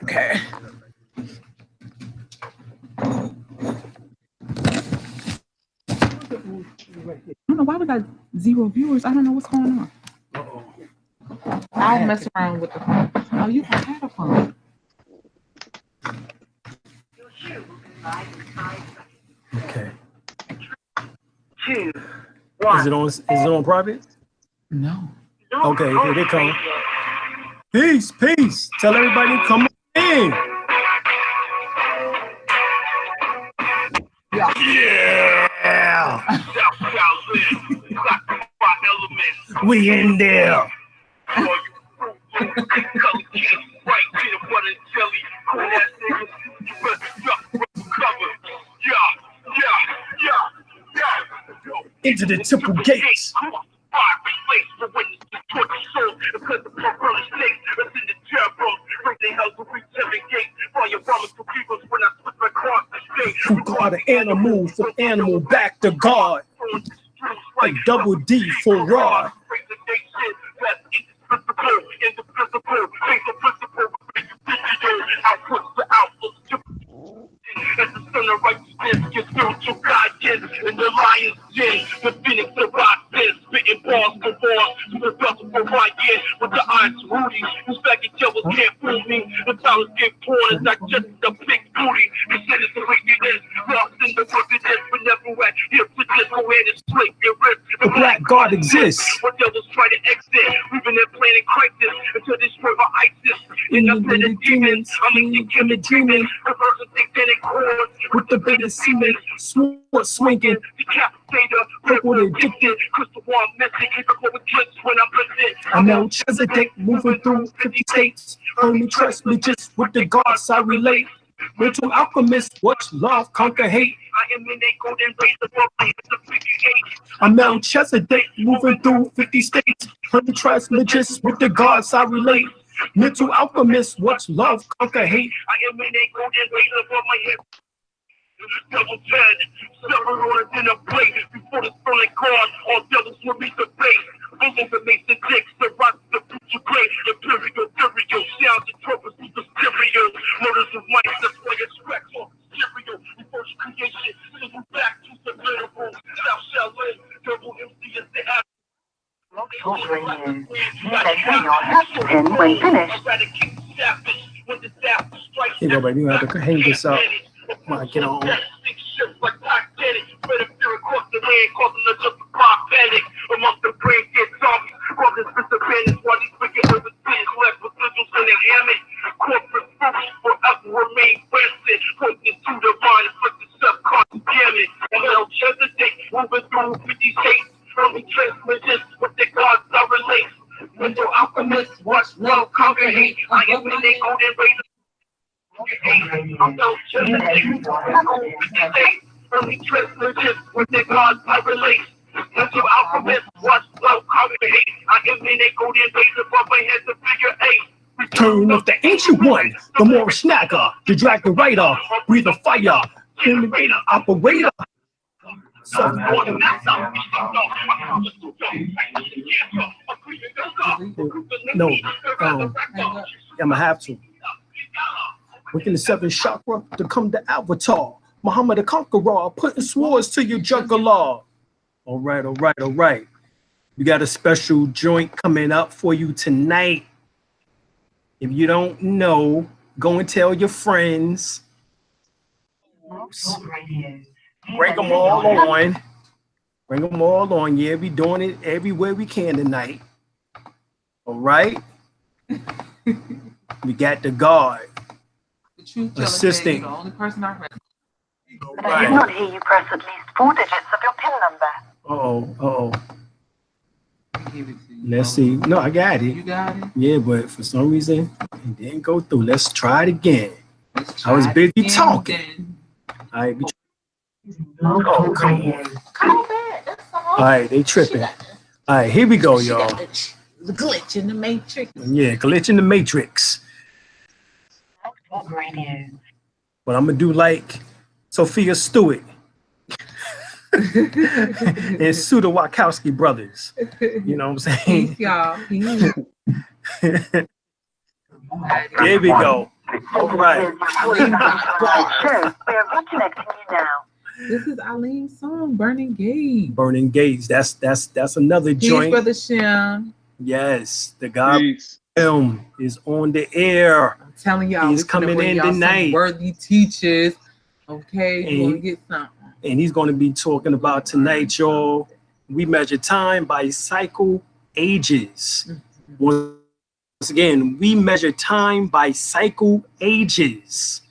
Okay. I don't know why we got 0 viewers. I don't know what's going on. I'll mess around with the phone. Oh, you had a phone. Okay. 2, 1. Is it on private? No. Okay, here they come. Peace, peace. Tell everybody to come in. Yeah. We in there. Into the temple gates. From God to animal, from animal back to God. Like double D for raw. As the son of righteousness, your spiritual guidance, and the lion's den, the phoenix of this, spitting balls for balls, to the vessel for my year, with the eyes rooty, whose faggot devils can't fool me, the dollars get torn and digested the big booty, the sinners of wickedness, lost in the wickedness, but never at here to just go ahead and split your ribs. The black God exists. What devils try to exit, we've been there planning crisis, until they destroy by ISIS, in the pit of demons, I'm making Kim and dreaming, reversing satanic chords, with the beta semen, sword swinging, decapitator, purple addicted, crystal ball messing, capable with drinks when I'm present. I'm Melchizedek, moving through 50 states, only trust me just with the gods I relate. Mental alchemist, watch love conquer hate. I am in a golden race of my I'm Melchizedek, moving through 50 states, only trust me just with the gods I relate. Mental alchemist, watch love conquer hate. I am in a golden race above my head. Double 10, several on a dinner plate. Before the stolen card, all devils will meet the face. Bosom that makes the dicks, the rock, the future great. Imperial, sounds and trumpets with the stereo. Murders of mice, that's why it's scratch on stereo. Before creation, send you back to the miracle. South Chalet, double MC is the app. When finished. Here you go, baby. You have to hang this up. Come on, get on. Amongst the brain get zombies, brothers with the bandits, while these wicked living spins left with visuals in their hammock. Corporate fools forever remain rancid, pointing to the mind, inflicting subconscious damage. And Melchizedek moving through 50 states, early transmissions with the gods I relate. Mental alchemists, watch love conquer hate. I am in a golden race. I'm Melchizedek, early transmissions with the gods I relate. Mental alchemist, watch love conquer hate. I am in a golden race above my head to figure 8. Return of the ancient one, the Moorish snacker, the dragon rider, breathe of fire, generator, operator. So no, I'm gonna have to. Within the 7th chakra to come the avatar, Muhammad the Conqueror, putting swords to your juggler. All right. We got a special joint coming up for you tonight. If you don't know, go and tell your friends. Bring them all on. Yeah, we doing it everywhere we can tonight. All right. We got the guard. The truth assisting. the only person I read. But I did not hear you press at least 4 digits of your PIN number. Let's see. No, I got it. You got it? Yeah, but for some reason, it didn't go through. Let's try it again. I was busy talking. All right. Oh, come on. All right, they tripping. All right, here we go, y'all. The glitch in the matrix. Yeah, glitch in the matrix. But I'm going to do like Sophia Stewart and Suda Wachowski brothers. You know what I'm saying? Peace, y'all. Here we go. All right. We're connecting you now. This is Alim's song, Burning Gate. Burning Gates. That's another Peace, joint. Brother Shem. Yes, the God Peace. film is on the air. I'm telling y'all, He's coming in tonight. Worthy teachers. Okay, And- you're gonna get something. And he's going to be talking about tonight, y'all. We measure time by cycle ages. Once again, we measure time by cycle ages.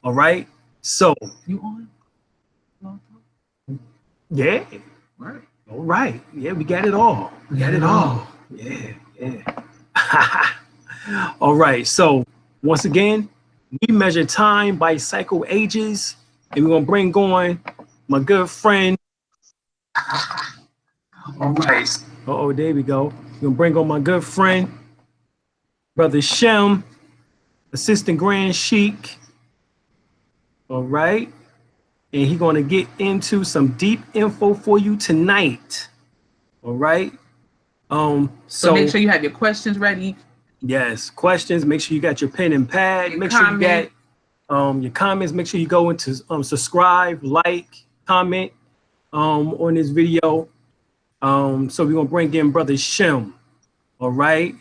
All right. So, You on? yeah. Right. All right. Yeah, we got it all. We got it all. Yeah. Yeah. All right. So, once again, we measure time by cycle ages. And we're going to bring on my good friend. All right. Uh-oh, there we go. We're going to bring on my good friend, Brother Shem, Assistant Grand Sheik. All right. And he's going to get into some deep info for you tonight. All right. So make sure you have your questions ready. Yes, questions. Make sure you got your pen and pad. Your make sure you comment. got your comments. Make sure you go into subscribe, like, comment on this video. So we're gonna bring in Brother Shem. All right.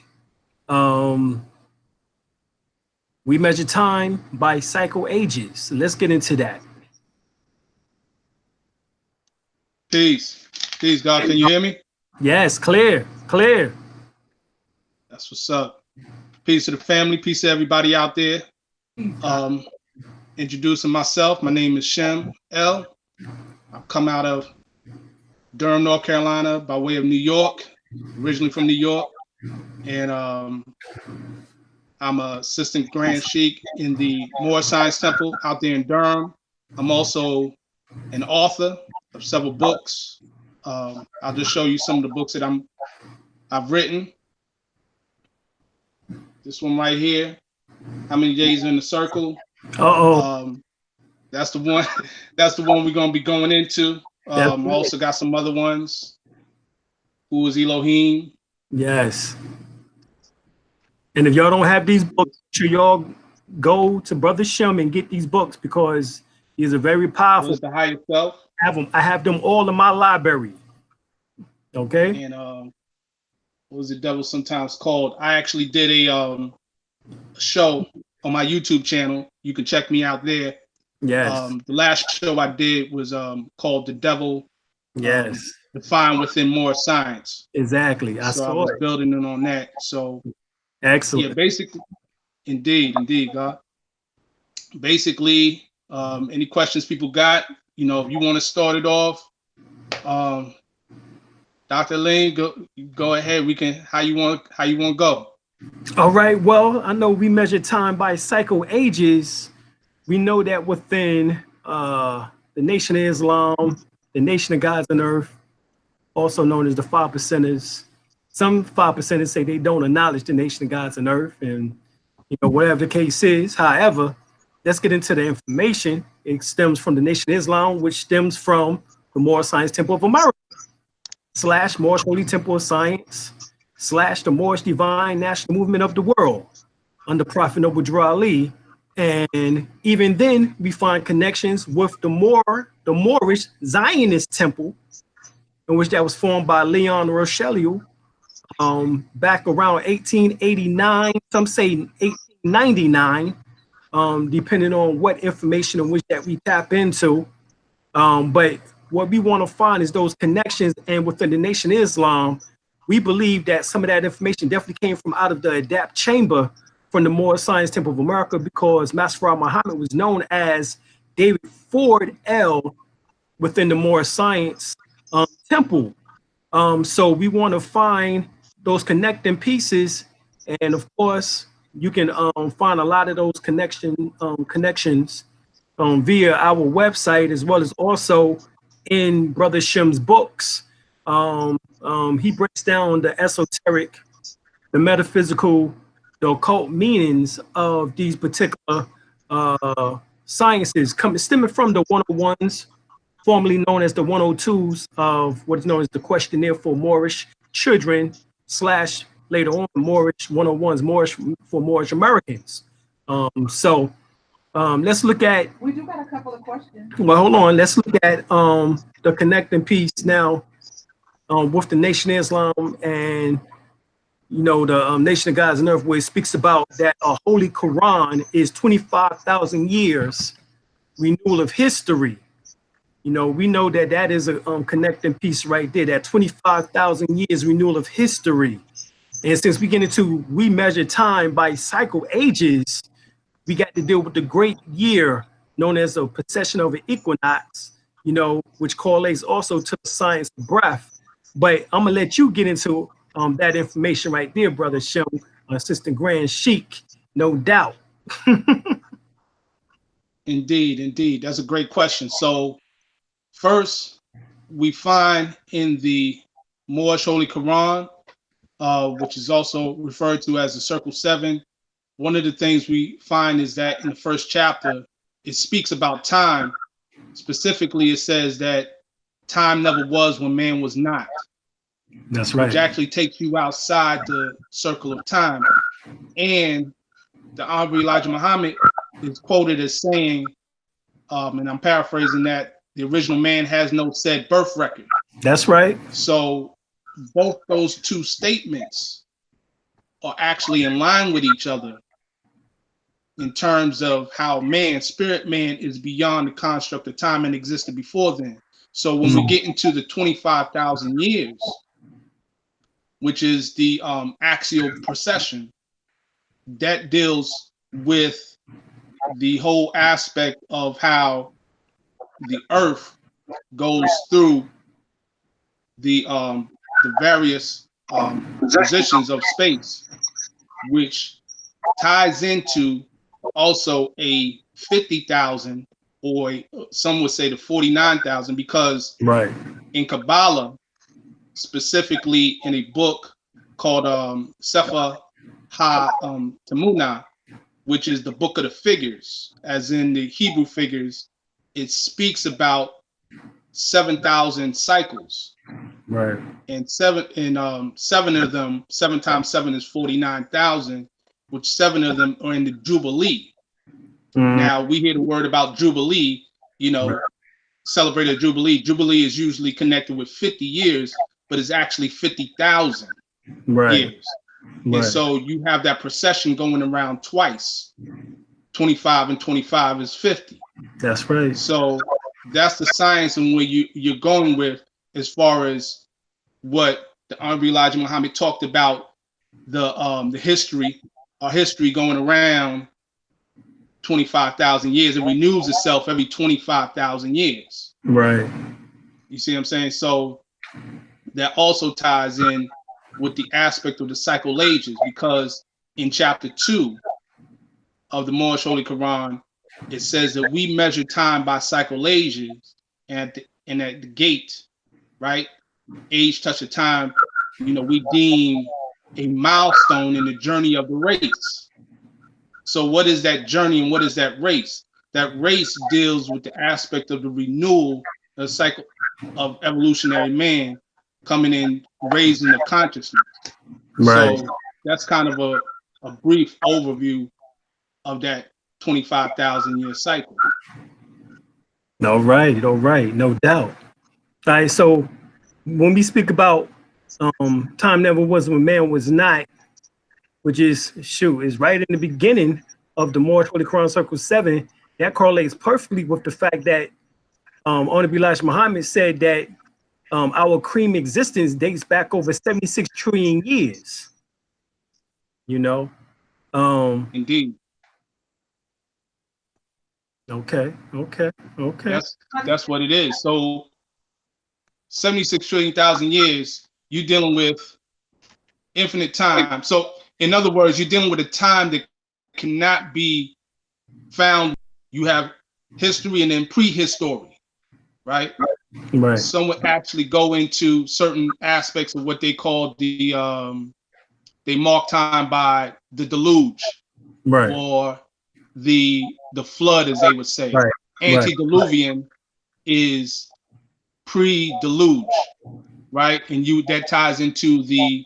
We measure time by cycle ages. So let's get into that. Peace. Peace, God. Can you hear me? Yes, clear. That's what's up. Peace to the family. Peace to everybody out there. Introducing myself. My name is Shem L. I've come out of Durham, North Carolina, by way of New York. Originally from New York. And I'm an assistant Grand Sheik in the Moore Science Temple out there in Durham. I'm also an author of several books. I'll just show you some of the books that I've written. This one right here. How many days in the circle? That's the one. That's the one we're gonna be going into. Also got some other ones. Who is Elohim? Yes. And if y'all don't have these books, make sure y'all go to Brother Shem and get these books because he's a very powerful. What's the higher self? I have them all in my library. Okay. And what was the devil sometimes called? I actually did a show on my YouTube channel. You can check me out there. Yes. The last show I did was called The Devil. Yes. Defined Within More Science. Exactly. I was building it on that. So excellent. Yeah, basically, indeed, God. Basically, any questions people got, you know, if you want to start it off, Dr. Alim, go ahead. We can how you want to go. All right. Well, I know we measure time by cycle ages. We know that within the Nation of Islam, the Nation of Gods on Earth, also known as the 5%ers, some 5%ers say they don't acknowledge the Nation of Gods on Earth, and you know whatever the case is. However, let's get into the information. It stems from the Nation of Islam, which stems from the Moorish Science Temple of America / Moorish Holy Temple of Science / the Moorish Divine National Movement of the World under Prophet Noble Dra Ali. And even then, we find connections with the Moorish Zionist Temple, in which that was formed by Leon Rochelle back around 1889. Some say 1899, depending on what information in which that we tap into. But what we want to find is those connections, and within the Nation of Islam, we believe that some of that information definitely came from out of the Adapt Chamber from the Moorish Science Temple of America, because Master Muhammad was known as David Ford L within the Moorish Science Temple. So we want to find those connecting pieces, and of course, you can find a lot of those connections via our website, as well as also in Brother Shem's books. He breaks down the esoteric, the metaphysical, the occult meanings of these particular sciences, stemming from the 101s, formerly known as the 102s of what is known as the questionnaire for Moorish children / later on Moorish 101s, Moorish for Moorish Americans. Let's look at. We do got a couple of questions. Well, hold on. Let's look at the connecting piece now with the Nation of Islam and the Nation of Gods and Earth, where it speaks about that a Holy Quran is 25,000 years renewal of history. We know that is a connecting piece right there. That 25,000 years renewal of history. And since we measure time by cycle ages, we got to deal with the great year known as a precession of an equinox, which correlates also to the science of breath. But I'm gonna let you get into that information right there, Brother Shem, Assistant Grand Sheik, no doubt. Indeed. That's a great question. So first, we find in the Moorish Holy Quran, which is also referred to as the Circle 7, one of the things we find is that in the first chapter, it speaks about time. Specifically, it says that time never was when man was not. That's right. Which actually takes you outside the circle of time. And the Honorable Elijah Muhammad is quoted as saying, and I'm paraphrasing, that the original man has no said birth record. That's right. So both those two statements are actually in line with each other in terms of how spirit man is beyond the construct of time and existed before then. So when we get into the 25,000 years, which is the axial precession, that deals with the whole aspect of how the earth goes through the various positions of space, which ties into also a 50,000, or some would say the 49,000, because in Kabbalah, specifically in a book called Sefer Ha-Temunah, which is the book of the figures, as in the Hebrew figures, it speaks about 7,000 cycles. Right. And seven of them, 7 times 7 is 49,000, which 7 of them are in the Jubilee. Now we hear the word about Jubilee, celebrate a Jubilee. Jubilee is usually connected with 50 years, but it's actually 50,000 years. And so you have that procession going around twice. 25 and 25 is 50. That's right. So that's the science and where you're going with, as far as what the Honorable Elijah Muhammad talked about, the history, our history going around 25,000 years. It renews itself every 25,000 years. Right. You see what I'm saying? So that also ties in with the aspect of the cycle ages, because in chapter 2 of the Moorish Holy Quran, it says that we measure time by cycle ages, and at the gate, right? Age touch of time, we deem a milestone in the journey of the race. So what is that journey and what is that race? That race deals with the aspect of the renewal, the cycle of evolutionary man coming in, raising the consciousness. Right. So that's kind of a brief overview of that 25,000 year cycle. All right, no doubt. All right, so when we speak about time never was when man was not, which is right in the beginning of the Moorish Holy Quran Circle 7, that correlates perfectly with the fact that Honorable Elijah Muhammad said that our cream existence dates back over 76 trillion years. Indeed. Okay. That's what it is. So 76 trillion thousand years, you're dealing with infinite time. So in other words, you're dealing with a time that cannot be found. You have history and then prehistory, right? Right. Some would actually go into certain aspects of what they call they mark time by the deluge, right, or the flood, as they would say. Right. Antediluvian is pre-deluge, right? And that ties into the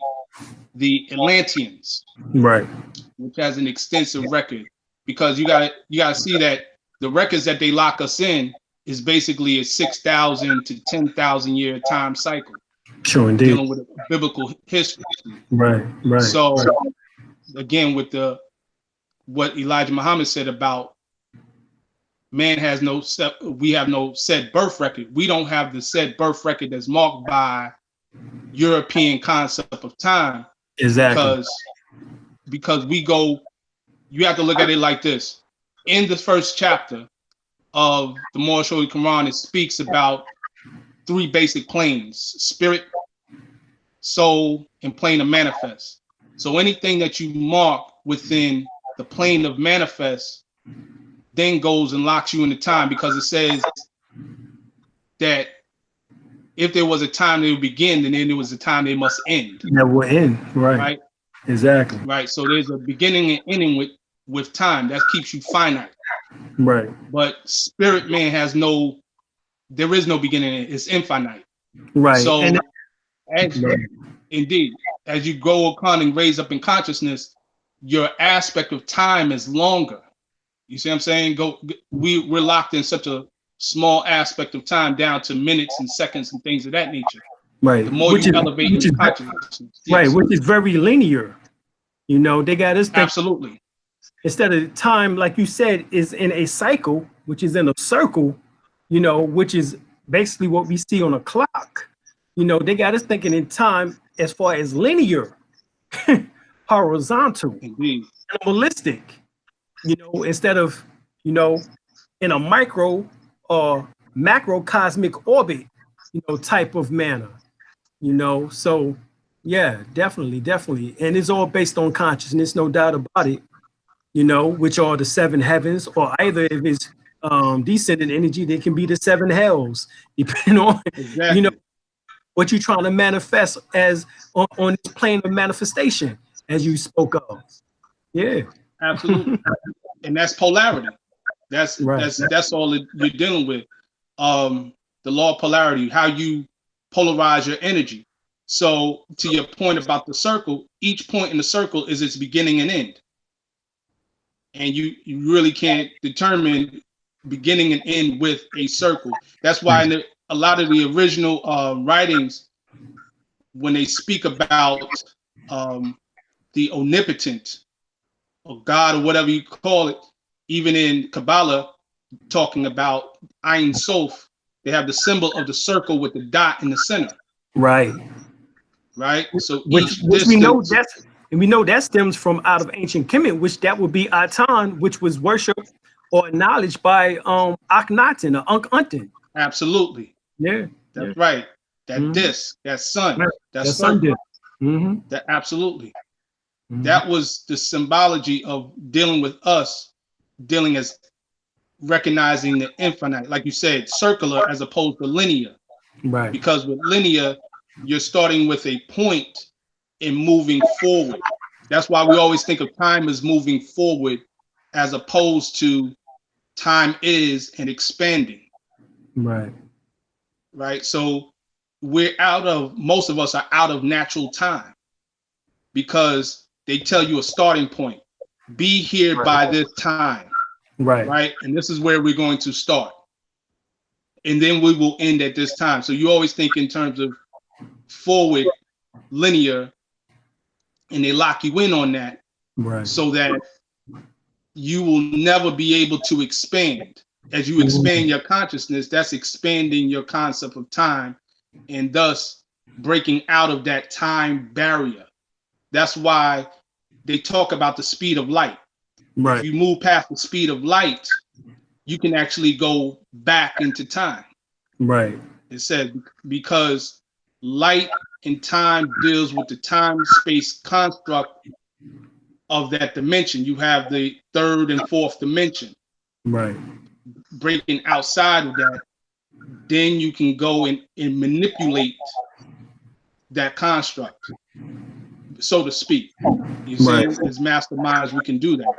Atlanteans, right, which has an extensive record because you gotta see that the records that they lock us in is basically a 6,000 to 10,000 year time cycle. Sure, indeed. Dealing with biblical history. Right. So right. again, with what Elijah Muhammad said about man has no we have no said birth record. We don't have the said birth record that's marked by European concept of time. Exactly. Because we go, you have to look at it like this. In the first chapter of the Moorish Holy Quran, it speaks about 3 basic planes: spirit, soul, and plane of manifest. So anything that you mark within the plane of manifest then goes and locks you into time, because it says that if there was a time they would begin, then there was a time they must end. That will end, right? Exactly. Right. So there's a beginning and ending with time. That keeps you finite. Right. But spirit man there is no beginning. It's infinite. Right. So right. Indeed, as you go upon and raise up in consciousness, your aspect of time is longer. You see what I'm saying? We're locked in such a small aspect of time, down to minutes and seconds and things of that nature. Right. The more you elevate in consciousness. Right, Yes. which is very linear. You know, they got us. Absolutely. Instead of time, like you said, is in a cycle, which is in a circle, you know, which is basically what we see on a clock. You know, they got us thinking in time as far as linear, horizontal, indeed, animalistic, you know, instead of, you know, in a micro or macro cosmic orbit, you know, type of manner, you know. So yeah, definitely. And it's all based on consciousness, no doubt about it, you know, which are the 7 heavens, or either if it's descending energy, they can be the 7 hells, depending on, exactly, you know, what you're trying to manifest as on this plane of manifestation, as you spoke of. Yeah, absolutely. And that's polarity. That's right. that's all that you're dealing with. The law of polarity, how you polarize your energy. So to your point about the circle, each point in the circle is its beginning and end. And you really can't determine beginning and end with a circle. That's why in a lot of the original writings, when they speak about the omnipotent or God or whatever you call it, even in Kabbalah, talking about Ein Sof, they have the symbol of the circle with the dot in the center. Right. So which we know that stems from out of ancient Kemet, which that would be Atan, which was worshipped or acknowledged by Akhenaten or Ankh-Unten. Absolutely. Yeah. That's right. That disc, that sun, that sun disc. That absolutely. That was the symbology of dealing with us, dealing as recognizing the infinite, like you said, circular as opposed to linear. Right. Because with linear, you're starting with a point and moving forward. That's why we always think of time as moving forward, as opposed to time is and expanding. Right. So most of us are out of natural time, because they tell you a starting point. Be here by this time. Right. And this is where we're going to start. And then we will end at this time. So you always think in terms of forward, linear, and they lock you in on that, so that you will never be able to expand. As you expand your consciousness, that's expanding your concept of time, and thus breaking out of that time barrier. That's why they talk about the speed of light. If you move past the speed of light, you can actually go back into time. It said because light and time deals with the time-space construct of that dimension. You have the 3rd and 4th dimension. Breaking outside of that, then you can go and manipulate that construct, so to speak. You see, as masterminds, we can do that.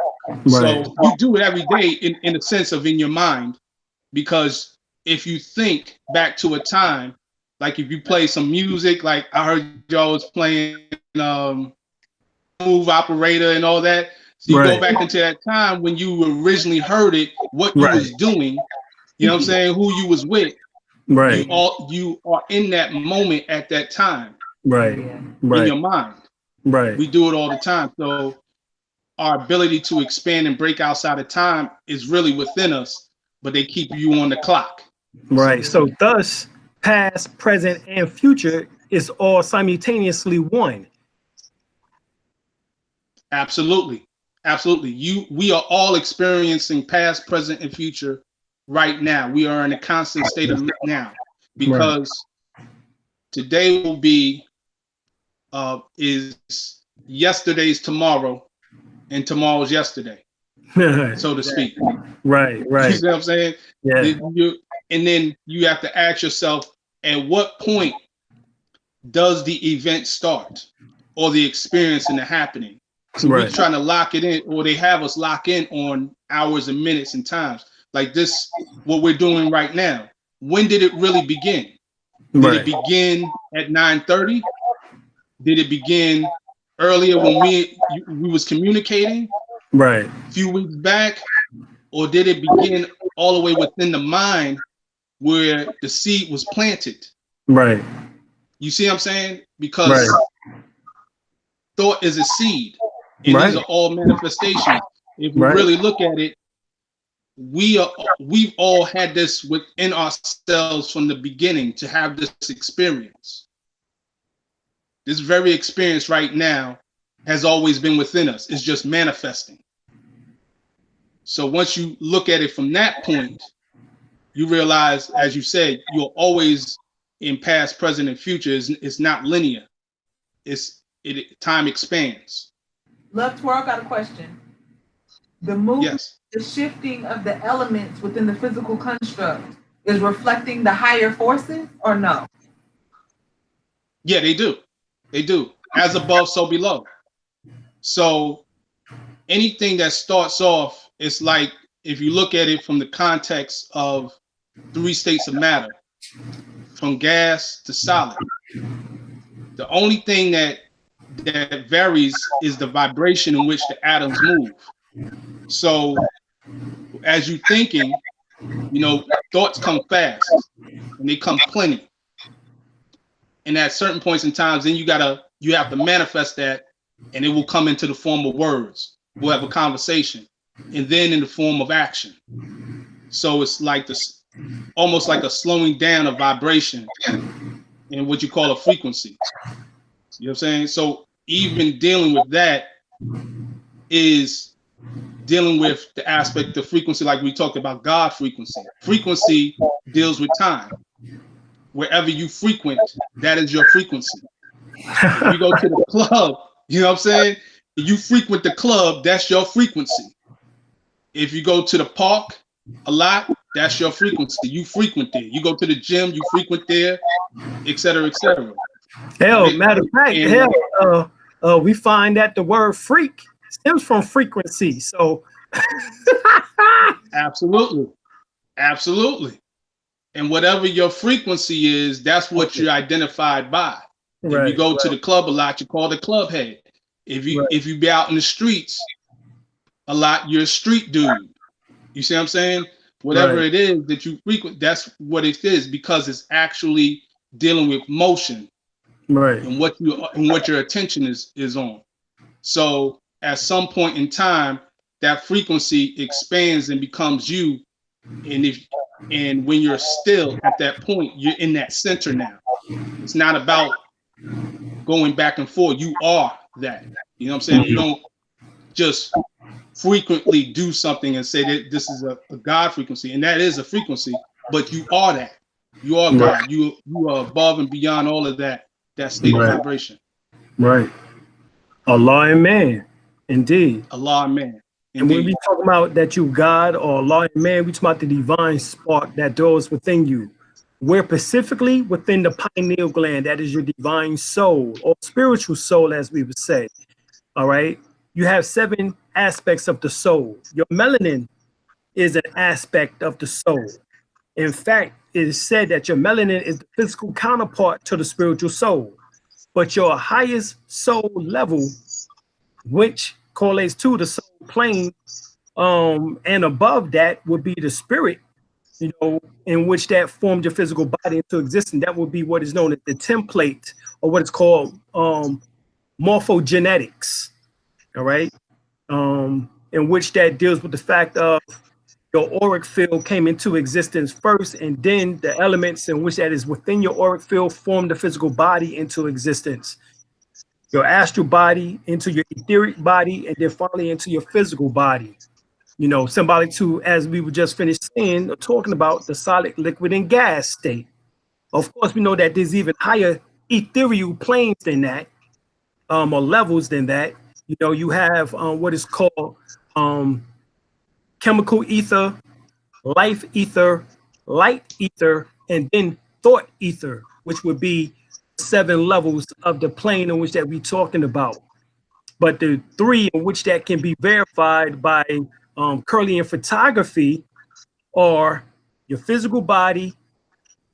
So you do it every day in a sense of in your mind, because if you think back to a time, like if you play some music, like I heard y'all was playing Move Operator and all that, So you go back into that time when you originally heard it, what you was doing, you know what I'm saying, who you was with. Right. You are in that moment at that time. Right. In Right. your mind. Right. We do it all the time. So our ability to expand and break outside of time is really within us, but they keep you on the clock. Right. So thus, past, present, and future is all simultaneously one. Absolutely. Absolutely. We are all experiencing past, present, and future right now. We are in a constant state of now, because today will be is yesterday's tomorrow, and tomorrow's yesterday, so to speak. Right. You see what I'm saying? Yeah. And then you have to ask yourself, at what point does the event start, or the experience and the happening? So we're trying to lock it in, or they have us lock in on hours and minutes and times. Like this, what we're doing right now. When did it really begin? Did it begin at 9:30? Did it begin earlier when we was communicating? Right. A few weeks back? Or did it begin all the way within the mind where the seed was planted? Right. You see what I'm saying? Because thought is a seed. And these are all manifestations. If we really look at it, we've all had this within ourselves from the beginning to have this experience. This very experience right now has always been within us. It's just manifesting. So once you look at it from that point, you realize, as you said, you're always in past, present, and future. It's not linear. Time expands. Love Twirl got a question. The movement, the shifting of the elements within the physical construct is reflecting the higher forces, or no? Yeah, they do. They do. As above, so below. So anything that starts off, it's like, if you look at it from the context of 3 states of matter, from gas to solid, the only thing that varies is the vibration in which the atoms move. So as you're thinking, thoughts come fast and they come plenty. And at certain points in times, then you have to manifest that, and it will come into the form of words. We'll have a conversation, and then in the form of action. So it's like this, almost like a slowing down of vibration in what you call a frequency. You know what I'm saying? So even dealing with that is dealing with the aspect of frequency, like we talked about God frequency. Frequency deals with time. Wherever you frequent, that is your frequency. If you go to the club, you know what I'm saying? If you frequent the club, that's your frequency. If you go to the park a lot, that's your frequency. You frequent there. You go to the gym, you frequent there, et cetera, et cetera. Hell, matter of fact, we find that the word freak stems from frequency. So absolutely. Absolutely. And whatever your frequency is, that's what you're identified by. If you go to the club a lot, you call the club head. If you be out in the streets a lot, you're a street dude. You see what I'm saying? Whatever it is that you frequent, that's what it is, because it's actually dealing with motion, and what your attention is on. So at some point in time, that frequency expands and becomes you. And when you're still at that point, you're in that center now. It's not about going back and forth. You are that. You know what I'm saying? You don't just frequently do something and say that this is a God frequency, and that is a frequency, but you are that. You are God. You are above and beyond all of that state of vibration. Right. Allah and man. Indeed. Allah and man. And when we talk about that you God or Allah and man, we talk about the divine spark that dwells within you. Where specifically within the pineal gland, that is your divine soul or spiritual soul, as we would say. All right. You have 7 aspects of the soul. Your melanin is an aspect of the soul. In fact, it is said that your melanin is the physical counterpart to the spiritual soul. But your highest soul level, which correlates to the soul plane. And above that would be the spirit, you know, in which that formed your physical body into existence. That would be what is known as the template, or what is called morphogenetics. All right. In which that deals with the fact of your auric field came into existence first, and then the elements in which that is within your auric field form the physical body into existence. Your astral body into your etheric body, and then finally into your physical body. You know, symbolic to, as we were just finished saying, talking about the solid, liquid, and gas state. Of course, we know that there's even higher ethereal planes than that, or levels than that. You know, you have what is called chemical ether, life ether, light ether, and then thought ether, which would be 7 levels of the plane in which that we're talking about. But the 3 in which that can be verified by Curlian photography are your physical body,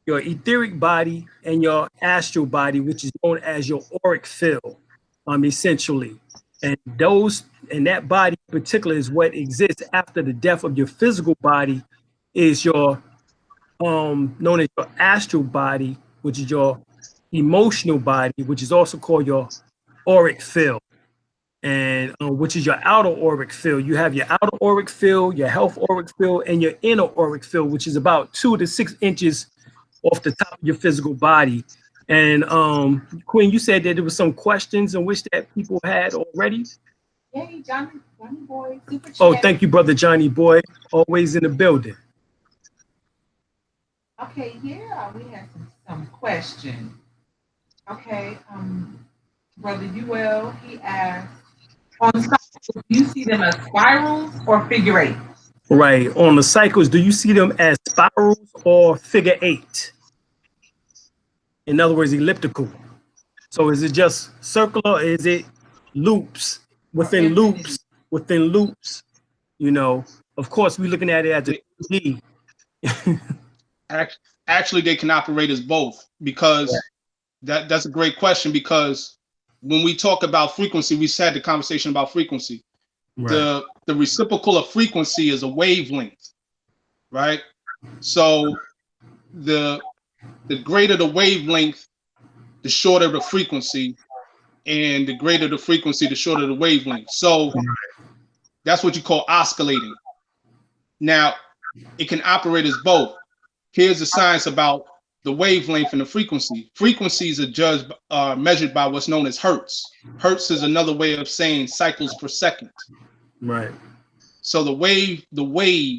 your etheric body, and your astral body, which is known as your auric field, essentially. And that body in particular is what exists after the death of your physical body, is your known as your astral body, which is your emotional body, which is also called your auric field, and which is your outer auric field. You have your outer auric field, your health auric field, and your inner auric field, which is about 2 to 6 inches off the top of your physical body. And Queen, you said that there was some questions in which that people had already. Hey, Johnny Boy, super chat. Oh, thank you, brother Johnny Boy, always in the building. Okay, here we have some questions. Okay, brother UL, he asked, on cycles, do you see them as spirals or figure 8? Right, on the cycles, do you see them as spirals or figure 8? In other words, elliptical. So is it just circular, or is it loops within loops within loops? You know, of course, we're looking at it as a 2D. Actually, they can operate as both, because that's a great question, because when we talk about frequency, we had the conversation about frequency. Right. The reciprocal of frequency is a wavelength, right? So the greater the wavelength, the shorter the frequency, and the greater the frequency, the shorter the wavelength. So that's what you call oscillating. Now, it can operate as both. Here's the science about the wavelength and the frequency. Frequencies are measured by what's known as hertz. Hertz is another way of saying cycles per second. Right. So the wave,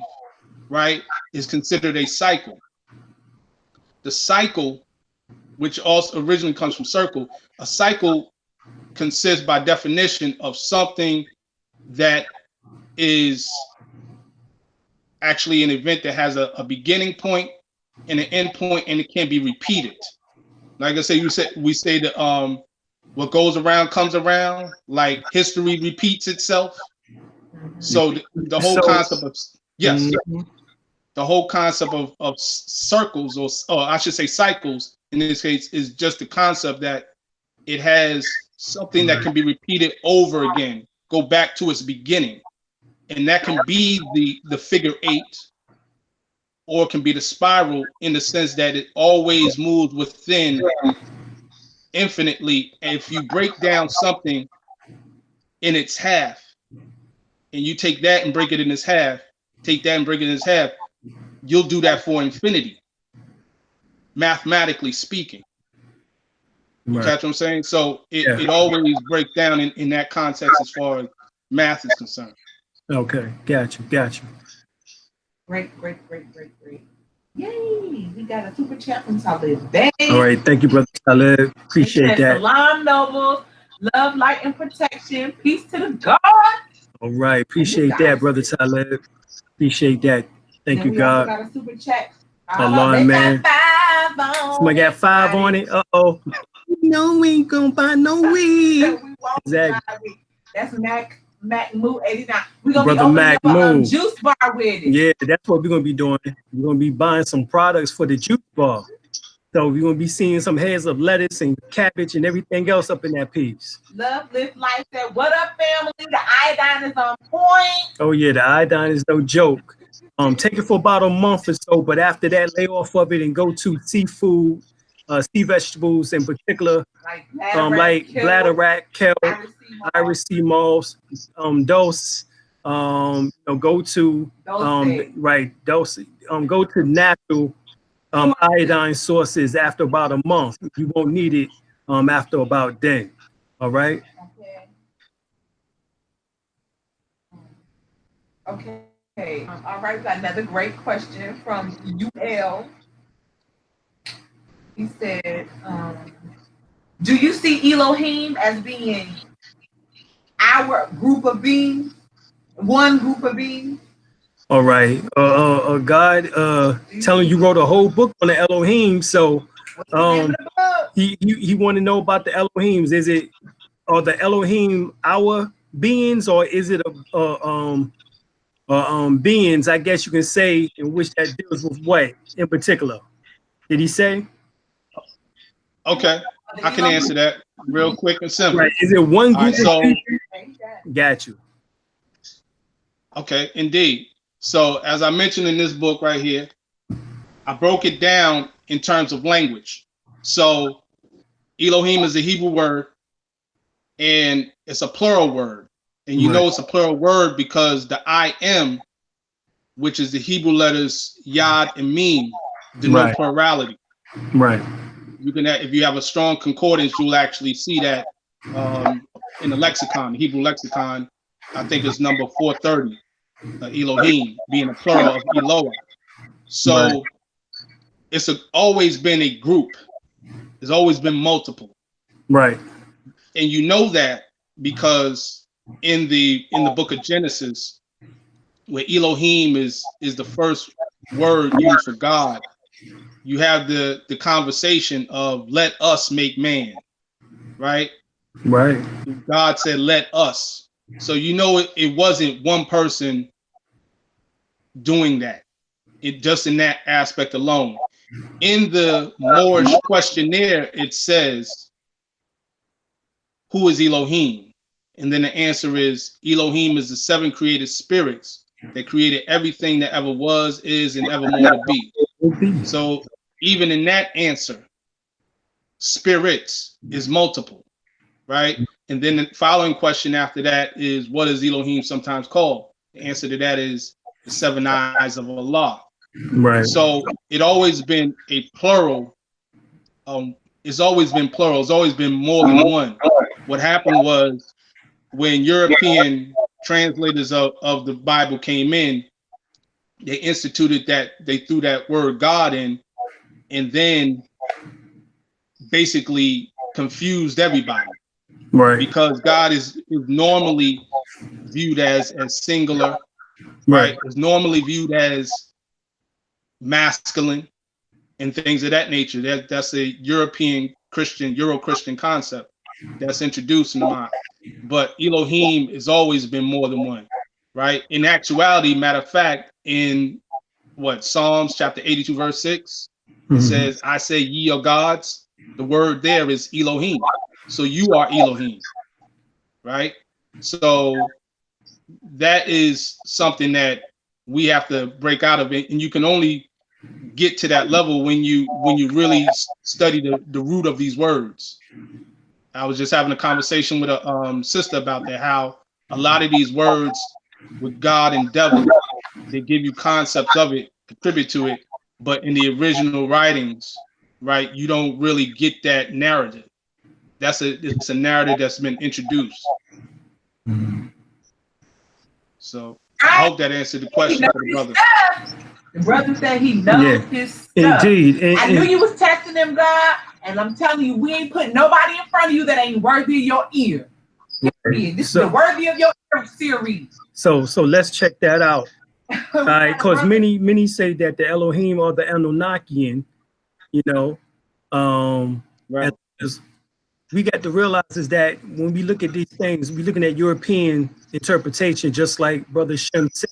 right, is considered a cycle. The cycle, which also originally comes from circle, a cycle consists by definition of something that is actually an event that has a beginning point and an end point, and it can be repeated. Like I say, we say that what goes around comes around, like history repeats itself. So the whole concept of the whole concept of circles, or I should say cycles in this case, is just the concept that it has something that can be repeated over again, go back to its beginning. And that can be the figure 8, or it can be the spiral, in the sense that it always moves within infinitely. And if you break down something in its half, and you take that and break it in its half, take that and break it in its half, you'll do that for infinity, mathematically speaking. Right. Catch what I'm saying? So it always breaks down in that context as far as math is concerned. Okay, got you. Great. Yay, we got a super chat from Talib Bey. All right, thank you, brother Talib. Appreciate that. Salam nobles, love, light, and protection. Peace to the God. All right, appreciate that, brother Talib. Appreciate that. Thank you, God. Got a super chat. Allah, man. Somebody got 5 on it. Uh-oh. No, we ain't gonna buy no weed. Exactly. That's Mac Moo 89. We're gonna Brother be Mac opening up a juice bar with it. Yeah, that's what we're gonna be doing. We're gonna be buying some products for the juice bar. So you're gonna be seeing some heads of lettuce and cabbage and everything else up in that piece. Love, live, life. Said, what up, family? The iodine is on point. Oh yeah, the iodine is no joke. Take it for about a month or so, but after that, lay off of it and go to seafood, sea vegetables in particular, like bladder rat, kelp, iris sea moths, dose. Go to go to natural iodine sources after about a month. You won't need it after about then. All right. Okay. All right. We got another great question from UL. He said, "Do you see Elohim as being our group of beings, one group of beings?" All right. God telling you wrote a whole book on the Elohim, so he want to know about the Elohims. Are the Elohim our beings, or is it beings, I guess you can say, in which that deals with what in particular? Did he say? Okay, I can answer that real quick and simple. Right. Is it one group? Got you. Okay, indeed. So as I mentioned in this book right here, I broke it down in terms of language. So Elohim is a Hebrew word, and it's a plural word. And you know it's a plural word because the I am, which is the Hebrew letters Yod and Mem, denote plurality. Right. You can, if you have a strong concordance, you'll actually see that in the lexicon, the Hebrew lexicon. I think it's number 430. Elohim being a plural of Eloah. So it's always been a group. There's always been multiple. Right. And you know that because in the book of Genesis, where Elohim is the first word used for God, you have the conversation of let us make man, right? Right. God said, let us. So you know it wasn't one person doing that. It just in that aspect alone. In the Moorish questionnaire, it says, who is Elohim? And then the answer is Elohim is the 7 created spirits that created everything that ever was, is, and ever more to be. So even in that answer, spirits is multiple, right? And then the following question after that is, what is Elohim sometimes called? The answer to that is the 7 eyes of Allah. Right. So it always been a plural. It's always been plural. It's always been more than one. What happened was when European translators of the Bible came in, they instituted that, they threw that word God in, and then basically confused everybody. Right. Because God is normally viewed as singular, right? It's normally viewed as masculine and things of that nature. That's a European Christian, Euro-Christian concept that's introduced in the mind. But Elohim has always been more than one, right? In actuality, matter of fact, in Psalms chapter 82, verse 6, it says, I say ye are gods. The word there is Elohim. So you are Elohim, right? So that is something that we have to break out of it. And you can only get to that level when you really study the root of these words. I was just having a conversation with a sister about that, how a lot of these words with God and devil, they give you concepts of it, contribute to it, but in the original writings, right, you don't really get that narrative. It's a narrative that's been introduced. So I hope that answered the question for the brother. The brother said he knows his stuff. Indeed. I knew you was testing him, God, and I'm telling you, we ain't putting nobody in front of you that ain't worthy of your ear. This is the worthy of your ear series. So let's check that out. All right, because many say that the Elohim are the Anunnakian, you know. Right. We got to realize is that when we look at these things, we're looking at European interpretation, just like Brother Shem said.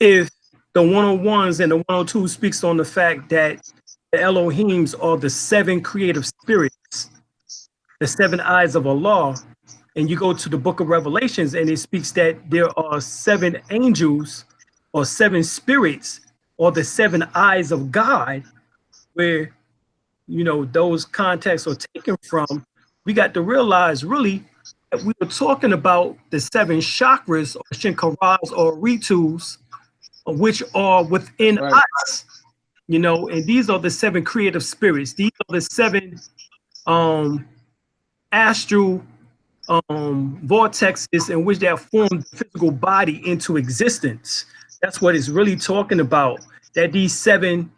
If the 101s and the 102 speaks on the fact that the Elohims are the 7 creative spirits, the 7 eyes of Allah. And you go to the book of Revelations and it speaks that there are 7 angels or 7 spirits or the 7 eyes of God, where, you know, those contexts are taken from. We got to realize really that we were talking about the 7 chakras or shinkaras or ritus, which are within us, you know, and these are the 7 creative spirits. These are the 7 astral vortexes in which that form the physical body into existence. That's what it's really talking about, that these 7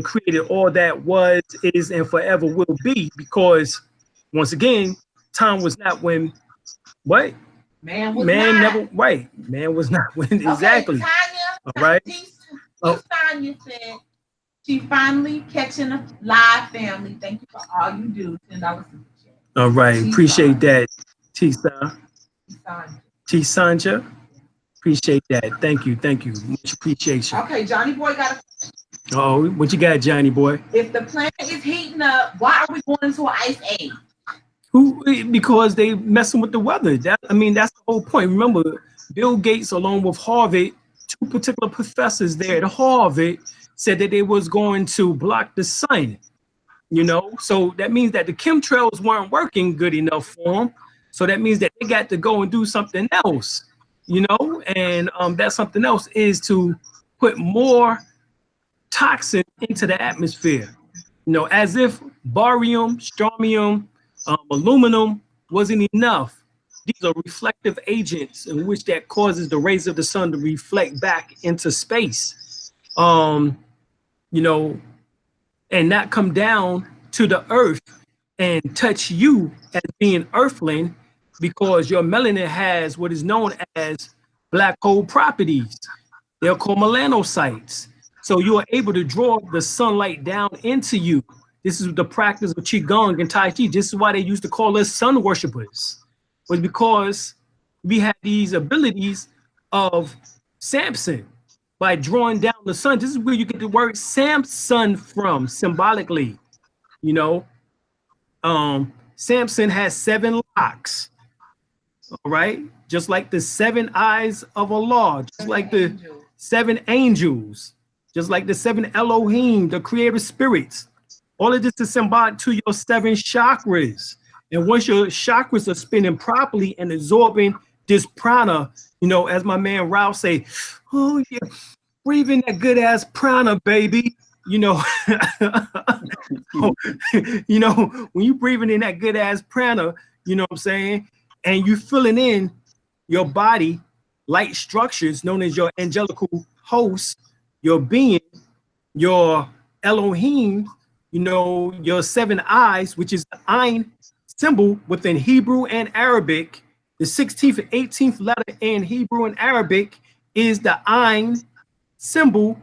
created all that was, is, and forever will be, because once again, time was not when, what? Man was man not. never, right. Man was not when, Okay, exactly. Tanya, All right. Tanya said she finally catching a live family. Thank you for all you do. $10 super chat. All right. Appreciate that, Tisa. Sanja. Appreciate that. Thank you. Thank you. Much appreciation. Okay, Johnny Boy got a. Oh, what you got, Johnny Boy? If the planet is heating up, why are we going into an ice age? Because they messing with the weather. I mean, that's the whole point. Remember, Bill Gates, along with Harvard, 2 particular professors there at Harvard, said that they was going to block the sun. You know, so that means that the chemtrails weren't working good enough for them. So that means that they got to go and do something else. You know, and that something else is to put more toxin into the atmosphere. You know, as if barium, strontium, aluminum wasn't enough. These are reflective agents in which that causes the rays of the sun to reflect back into space. You know, and not come down to the earth and touch you as being earthling, because your melanin has what is known as black hole properties. They're called melanocytes. So you are able to draw the sunlight down into you. This is the practice of Qigong and Tai Chi. This is why they used to call us sun worshipers, was because we had these abilities of Samson by drawing down the sun. This is where you get the word Samson from, symbolically. You know, Samson has 7 locks. All right, just like the 7 eyes of Allah, just like the 7 angels, just like the 7 Elohim, the creative spirits. All of this is symbolic to your 7 chakras. And once your chakras are spinning properly and absorbing this prana, you know, as my man Ralph say, oh yeah, breathe in that good ass prana, baby. You know, you know, when you breathing in that good ass prana, you know what I'm saying? And you filling in your body light structures known as your angelical host, your being, your Elohim, you know, your 7 eyes, which is the Ain symbol within Hebrew and Arabic. The 16th and 18th letter in Hebrew and Arabic is the Ain symbol.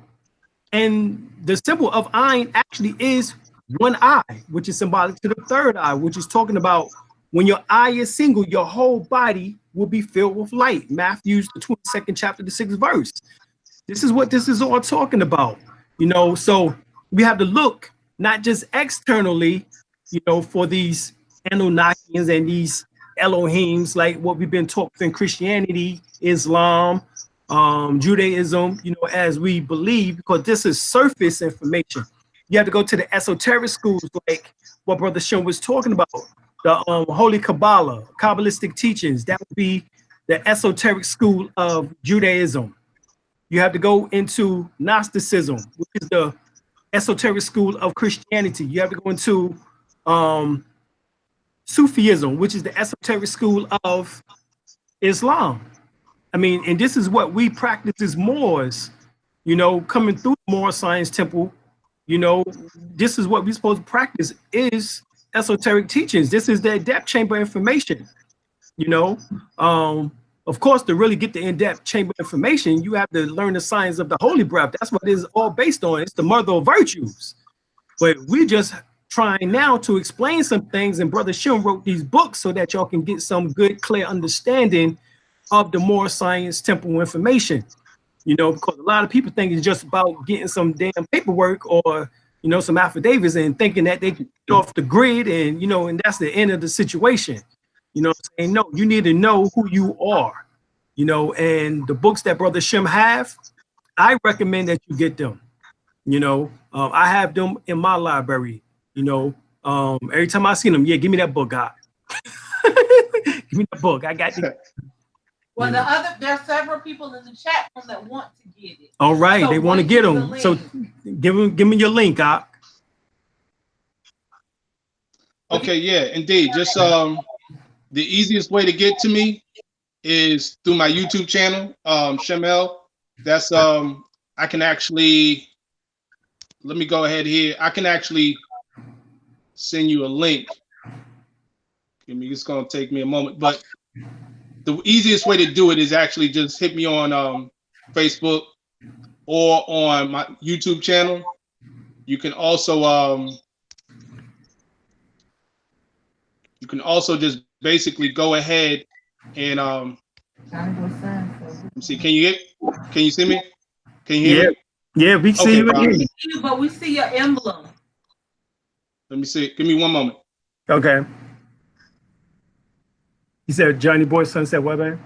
And the symbol of Ain actually is one eye, which is symbolic to the 3rd eye, which is talking about when your eye is single, your whole body will be filled with light. Matthew, the 22nd chapter, the 6th verse. This is what this is all talking about, you know. So we have to look not just externally, you know, for these Anunnakians and these Elohims, like what we've been taught in Christianity, Islam, Judaism, you know, as we believe, because this is surface information. You have to go to the esoteric schools, like what Brother Shem was talking about. The Holy Kabbalah, Kabbalistic teachings, that would be the esoteric school of Judaism. You have to go into Gnosticism, which is the esoteric school of Christianity. You have to go into Sufism, which is the esoteric school of Islam. I mean, and this is what we practice as Moors, you know, coming through the Moor Science Temple. You know, this is what we're supposed to practice, is esoteric teachings. This is the depth chamber information. You know, of course, to really get the in-depth chamber information, you have to learn the science of the holy breath. That's what it is all based on. It's the mother of virtues. But we just trying now to explain some things, and Brother Shem wrote these books so that y'all can get some good, clear understanding of the Moor Science Temple information. You know, because a lot of people think it's just about getting some damn paperwork or, you know, some affidavits and thinking that they can get off the grid and, you know, and that's the end of the situation. You know what I'm saying? No, you need to know who you are, you know, and the books that Brother Shem have, I recommend that you get them. You know, I have them in my library, you know, every time I see them, yeah, give me that book, God. Give me that book. I got it. Well, there are several people in the chat room that want to get it. All right, So they want to get them. So give me your link, God. Okay, yeah, indeed. Just the easiest way to get to me is through my YouTube channel, Shem. That's I can actually, let me go ahead here. I can actually send you a link. Give me, it's gonna take me a moment, but the easiest way to do it is actually just hit me on Facebook or on my YouTube channel. You can also just basically go ahead and let me see. Can you see me? Can you hear me? Yeah, we see you. We see you, but we see your emblem. Let me see. Give me one moment. Okay. He said Johnny Boy Son said what, man?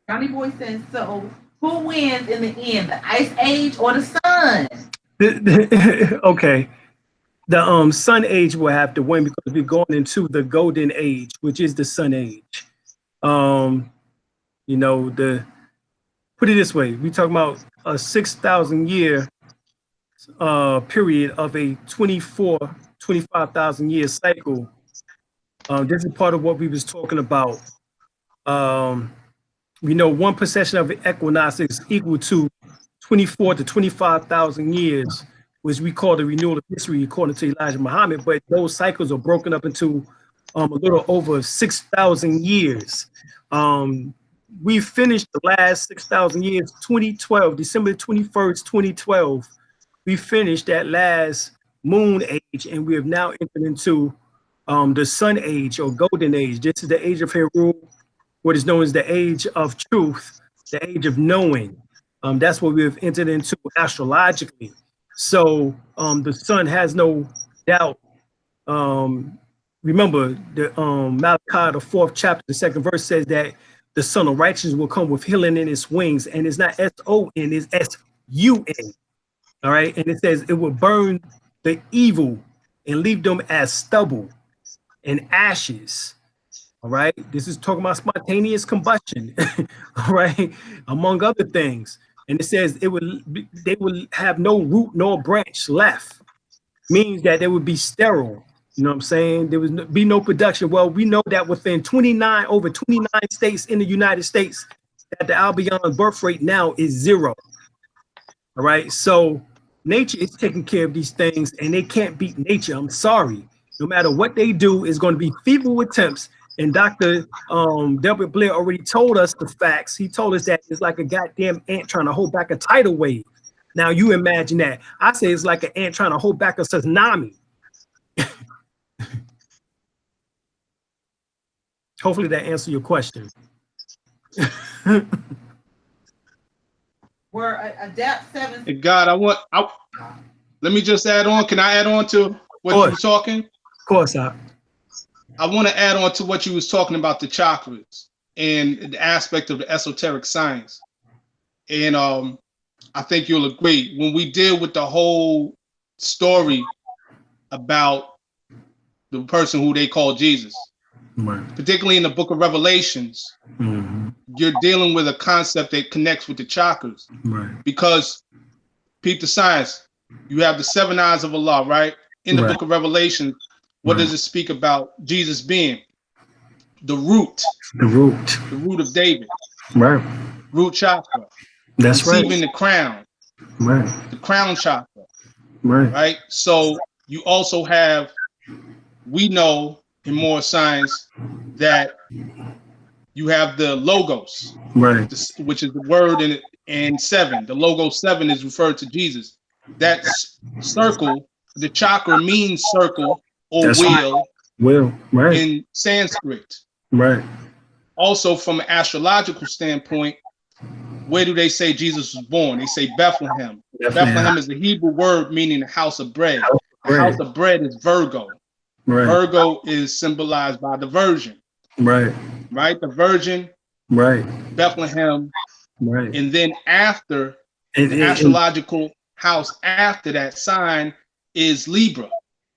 Johnny Boy says, so who wins in the end, the Ice Age or the Sun? Okay. The Sun Age will have to win because we're going into the Golden Age, which is the Sun Age. You know, put it this way, we talking about a 6,000 year period of a 25,000 year cycle. This is part of what we was talking about. We know one precession of an equinox is equal to 24 to 25,000 years, which we call the renewal of history according to Elijah Muhammad, but those cycles are broken up into a little over 6,000 years. We finished the last 6,000 years, 2012, December 21st, 2012. We finished that last moon age, and we have now entered into the Sun Age or Golden Age. This is the age of Heru, what is known as the age of truth, the age of knowing. That's what we have entered into astrologically. So the sun has no doubt. Remember, the Malachi, the 4th chapter, the 2nd verse says that the Son of Righteousness will come with healing in its wings, and it's not S-O-N, it's S-U-N. All right, and it says it will burn the evil and leave them as stubble and ashes. All right, this is talking about spontaneous combustion. All right, among other things. And it says they will have no root nor branch left, means that they would be sterile. You know what I'm saying? There would be no production. Well, we know that within over 29 states in the United States, that the albion birth rate now is 0. All right, so nature is taking care of these things, and they can't beat nature. I'm sorry. No matter what they do, it's going to be feeble attempts. And Dr. Delbert Blair already told us the facts. He told us that it's like a goddamn ant trying to hold back a tidal wave. Now you imagine that. I say it's like an ant trying to hold back a tsunami. Hopefully that answers your question. We're Adapt 7. God, let me just add on. Can I add on to what you were talking? Of course, I want to add on to what you was talking about, the chakras and the aspect of the esoteric science. And I think you'll agree, when we deal with the whole story about the person who they call Jesus, right, particularly in the book of Revelations, you're dealing with a concept that connects with the chakras. Right. Because, peep the science, you have the 7 eyes of Allah, right? In the book of Revelation, what does it speak about Jesus being? The root. The root of David. Right. Root chakra. That's receiving right. The crown. Right. The crown chakra. Right. Right. So you also have, we know in more science that you have the logos. Right. Which is the word in 7. The logo 7 is referred to Jesus. That circle, the chakra means circle or that's wheel. Right. Will, right. In Sanskrit. Right. Also, from an astrological standpoint, where do they say Jesus was born? They say Bethlehem. Bethlehem is the Hebrew word meaning the house of bread. The house of bread is Virgo. Right. Virgo is symbolized by the Virgin. Right. Right? The Virgin. Right. Bethlehem. Right. And then after the astrological house after that sign is Libra.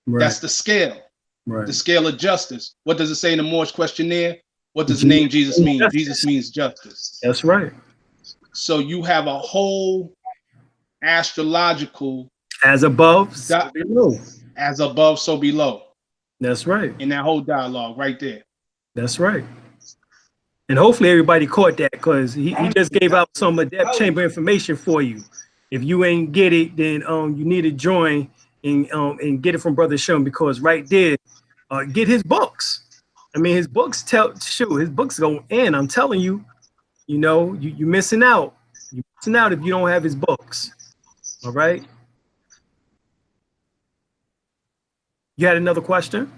Right. That's the scale. Right. The scale of justice. What does it say in the Moorish questionnaire? What does the name Jesus mean? Justice. Jesus means justice. That's right. So you have a whole astrological as above, so below. As above, so below. That's right. In that whole dialogue right there. That's right. And hopefully everybody caught that, because he just gave out some Adept Chamber information for you. If you ain't get it, then you need to join and get it from Brother Shem, because right there, get his books. I mean, his books his books go in. I'm telling you, you know, you're missing out. You're missing out if you don't have his books. All right. You had another question?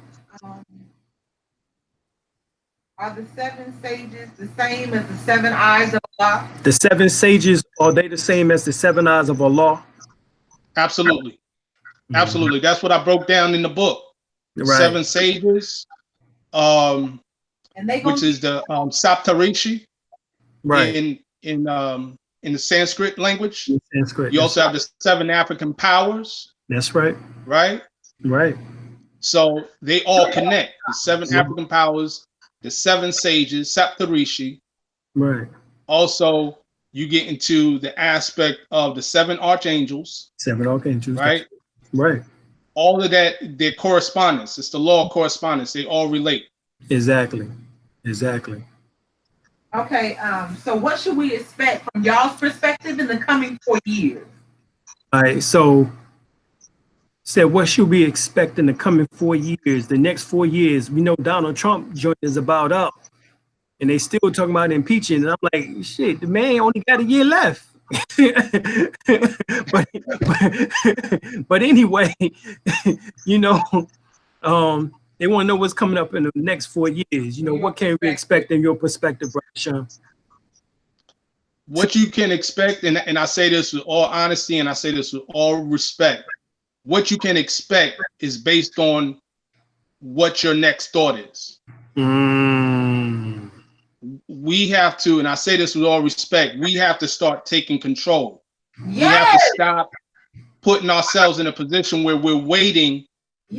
Are the 7 sages the same as the 7 eyes of Allah? The 7 sages, are they the same as the 7 eyes of Allah? Absolutely. Absolutely. That's what I broke down in the book. Right. 7 sages, which is the Saptarishi, right? In the Sanskrit language. Sanskrit. You also have the 7 African powers. That's right. Right. Right. So they all connect. The 7 African powers, the 7 sages, Saptarishi. Right. Also, you get into the aspect of the 7 archangels. 7 archangels. Right. Right. All of that, their correspondence. It's the law of correspondence. They all relate. Exactly. Exactly. Okay. So what should we expect from y'all's perspective in the coming 4 years? All right. So, what should we expect in the coming 4 years? The next 4 years, we know Donald Trump joint is about up, and they still talking about impeaching. And I'm like, shit, the man only got a year left. but anyway, you know, they want to know what's coming up in the next 4 years. You know, what can we expect in your perspective, Brother Shem? What you can expect, and I say this with all honesty, and I say this with all respect, what you can expect is based on what your next thought is. We have to, and I say this with all respect, we have to start taking control. Yes. We have to stop putting ourselves in a position where we're waiting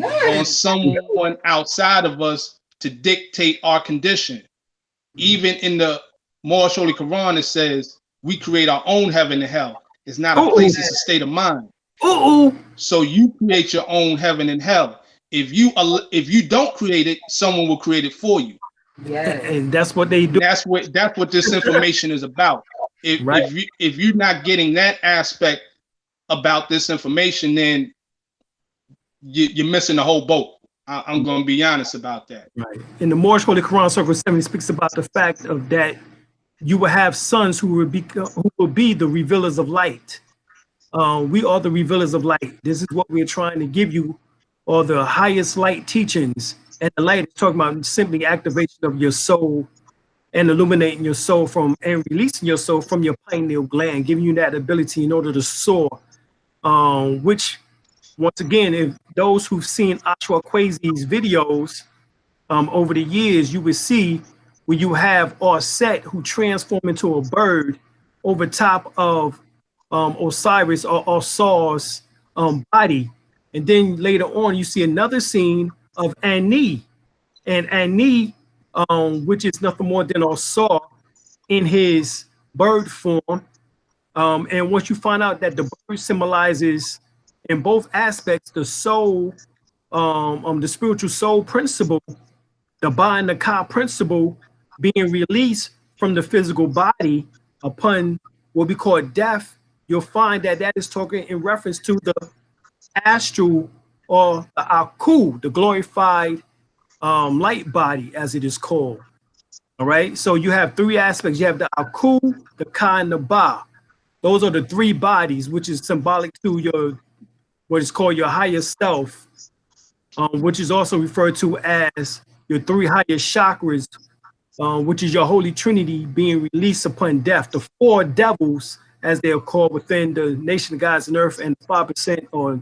on someone outside of us to dictate our condition. Even in the Moorish Holy Quran, it says we create our own heaven and hell. It's not a place, it's a state of mind. So you create your own heaven and hell. If you don't create it, someone will create it for you. Yeah, and that's what they do. That's what this information is about. If you're not getting that aspect about this information, then you're missing the whole boat. I'm going to be honest about that. Right. In the Moorish Holy Quran, Surah 70 speaks about the fact of that you will have sons who will be the revealers of light. We are the revealers of light. This is what we're trying to give you, all the highest light teachings. And the light is talking about simply activation of your soul and illuminating your soul and releasing your soul from your pineal gland, giving you that ability in order to soar. Which, once again, if those who've seen Ashwa Kwesi's videos over the years, you would see where you have Set who transform into a bird over top of Osiris or Osar's body. And then later on, you see another scene of Ani, and Ani, which is nothing more than Osar in his bird form. And once you find out that the bird symbolizes in both aspects the soul, the spiritual soul principle, the Ba and the Ka principle being released from the physical body upon what we call death, you'll find that that is talking in reference to the astral or the Aku, the glorified light body, as it is called. All right. So you have 3 aspects. You have the Aku, the Ka, and the Ba. Those are the 3 bodies, which is symbolic to what is called your higher self, which is also referred to as your 3 highest chakras, which is your Holy Trinity being released upon death. The four devils, as they are called within the Nation of Gods and Earth and 5% or,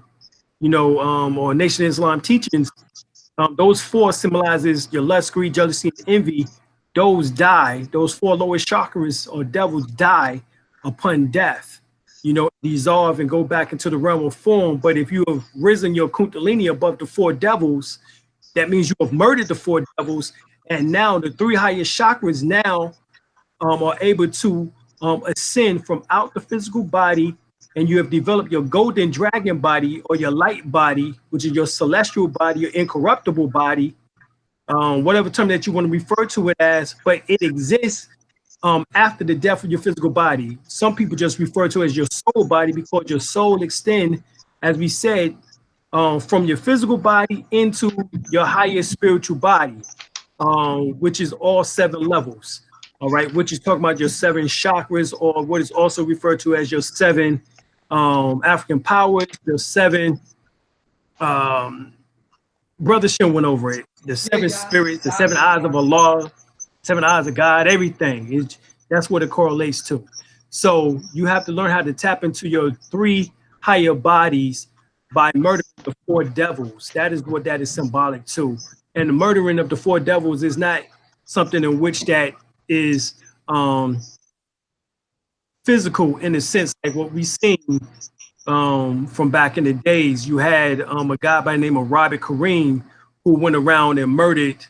or Nation of Islam teachings, those four symbolizes your lust, greed, jealousy, and envy. Those die. Those four lowest chakras or devils die upon death, dissolve and go back into the realm of form. But if you have risen your Kundalini above the four devils, that means you have murdered the four devils. And now the three highest chakras now are able to ascend from out the physical body, and you have developed your golden dragon body or your light body, which is your celestial body, your incorruptible body, whatever term that you want to refer to it as, but it exists after the death of your physical body. Some people just refer to it as your soul body because your soul extends, as we said, from your physical body into your highest spiritual body, which is all 7 levels. All right, which is talking about your 7 chakras, or what is also referred to as your 7 African powers, your 7 Brother Shem went over it. The 7 spirits, the 7 eyes of Allah, 7 eyes of God, everything. That's what it correlates to. So you have to learn how to tap into your 3 higher bodies by murdering the 4 devils. That is what that is symbolic to. And the murdering of the 4 devils is not something in which that is physical in a sense, like what we seen from back in the days. You had a guy by the name of Robert Kareem who went around and murdered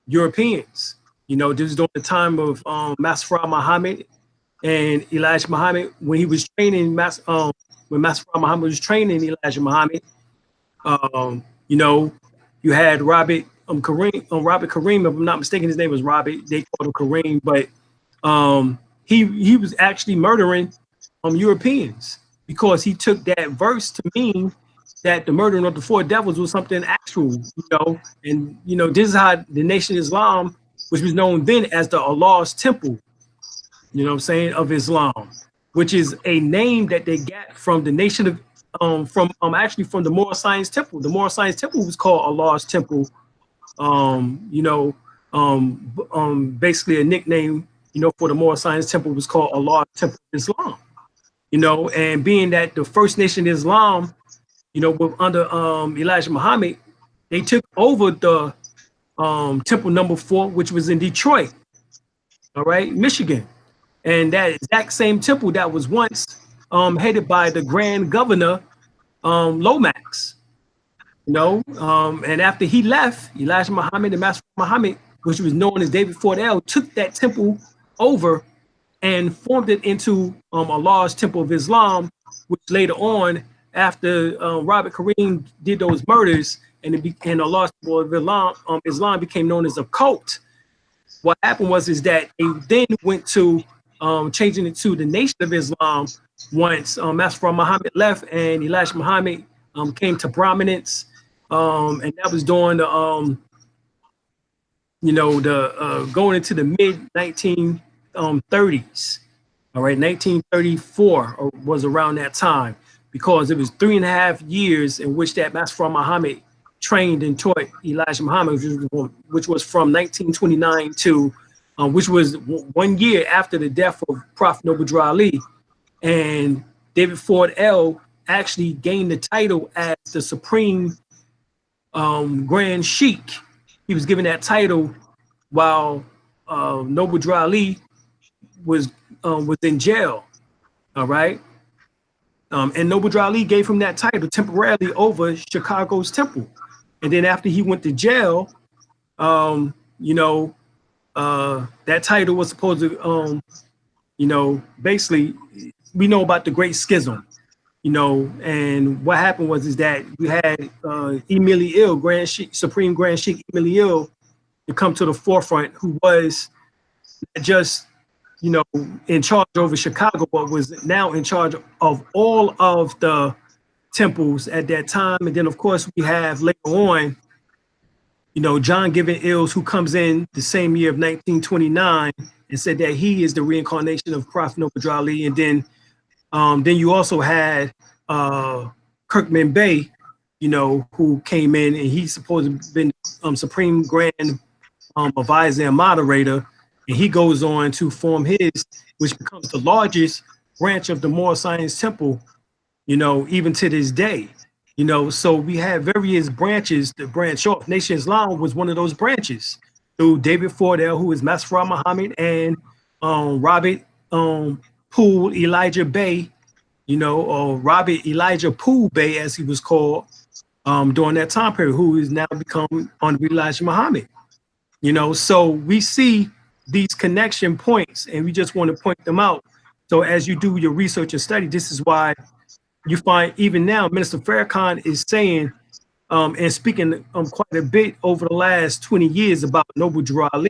Europeans. This is during the time of Master Muhammad and Elijah Muhammad, when he was training when Master Muhammad was training Elijah Muhammad. You had Robert Kareem, if I'm not mistaken, his name was Robert. They called him Kareem, but he was actually murdering Europeans because he took that verse to mean that the murdering of the 4 devils was something actual, And this is how the Nation of Islam, which was known then as the Allah's Temple, of Islam, which is a name that they got from the nation of actually from the Moral Science Temple. The Moral Science Temple was called Allah's Temple. Basically a nickname, for the Moral Science Temple was called Allah's Temple of Islam. And being that the first Nation of Islam, under Elijah Muhammad, they took over the temple number 4, which was in Detroit, all right, Michigan. And that exact same temple that was once headed by the Grand Governor Lomax, and after he left, Elijah Muhammad and Master Muhammad, which was known as David Ford L, took that temple over and formed it into Allah's Temple of Islam, which later on, after Robert Kareem did those murders, and Allah's Temple of Islam became known as a cult. What happened is that they then went to changing it to the Nation of Islam once Master Muhammad left and Elijah Muhammad came to prominence, and that was during the going into the mid 1930s. All right, 1934 was around that time, because it was 3.5 years in which that Master Muhammad trained and taught Elijah Muhammad, which was from 1929 to which was 1 year after the death of Prophet Noble Drew Ali. And David Ford L actually gained the title as the Supreme Grand Sheikh. He was given that title while Noble Drew Ali was in jail. All right. And Noble Drew Ali gave him that title temporarily over Chicago's temple. And then after he went to jail, that title was supposed to, basically, we know about the Great Schism, and what happened was that we had Emily Ill, Grand Sheikh, Supreme Grand Sheikh Emily Ill, to come to the forefront, who was not just, in charge over Chicago, but was now in charge of all of the temples at that time. And then, of course, we have later on, John Given Ills, who comes in the same year of 1929 and said that he is the reincarnation of Prophet Noble Drew Ali. And then you also had Kirkman Bey, who came in, and he's supposed to have been Supreme Grand advisor and moderator, and he goes on to form his, which becomes the largest branch of the Moral Science Temple, you know, even to this day. You know, so we have various branches that branch off. Nation Islam was one of those branches through David Fordell, who is Masfar Muhammad, and Robert Poole Elijah Bey, you know, or Robert Elijah Poole Bey, as he was called during that time period, who is now become Honorable Elijah Muhammad. You know, so we see these connection points, and we just want to point them out. So as you do your research and study, this is why you find even now Minister Farrakhan is saying and speaking quite a bit over the last 20 years about Noble Drew Ali.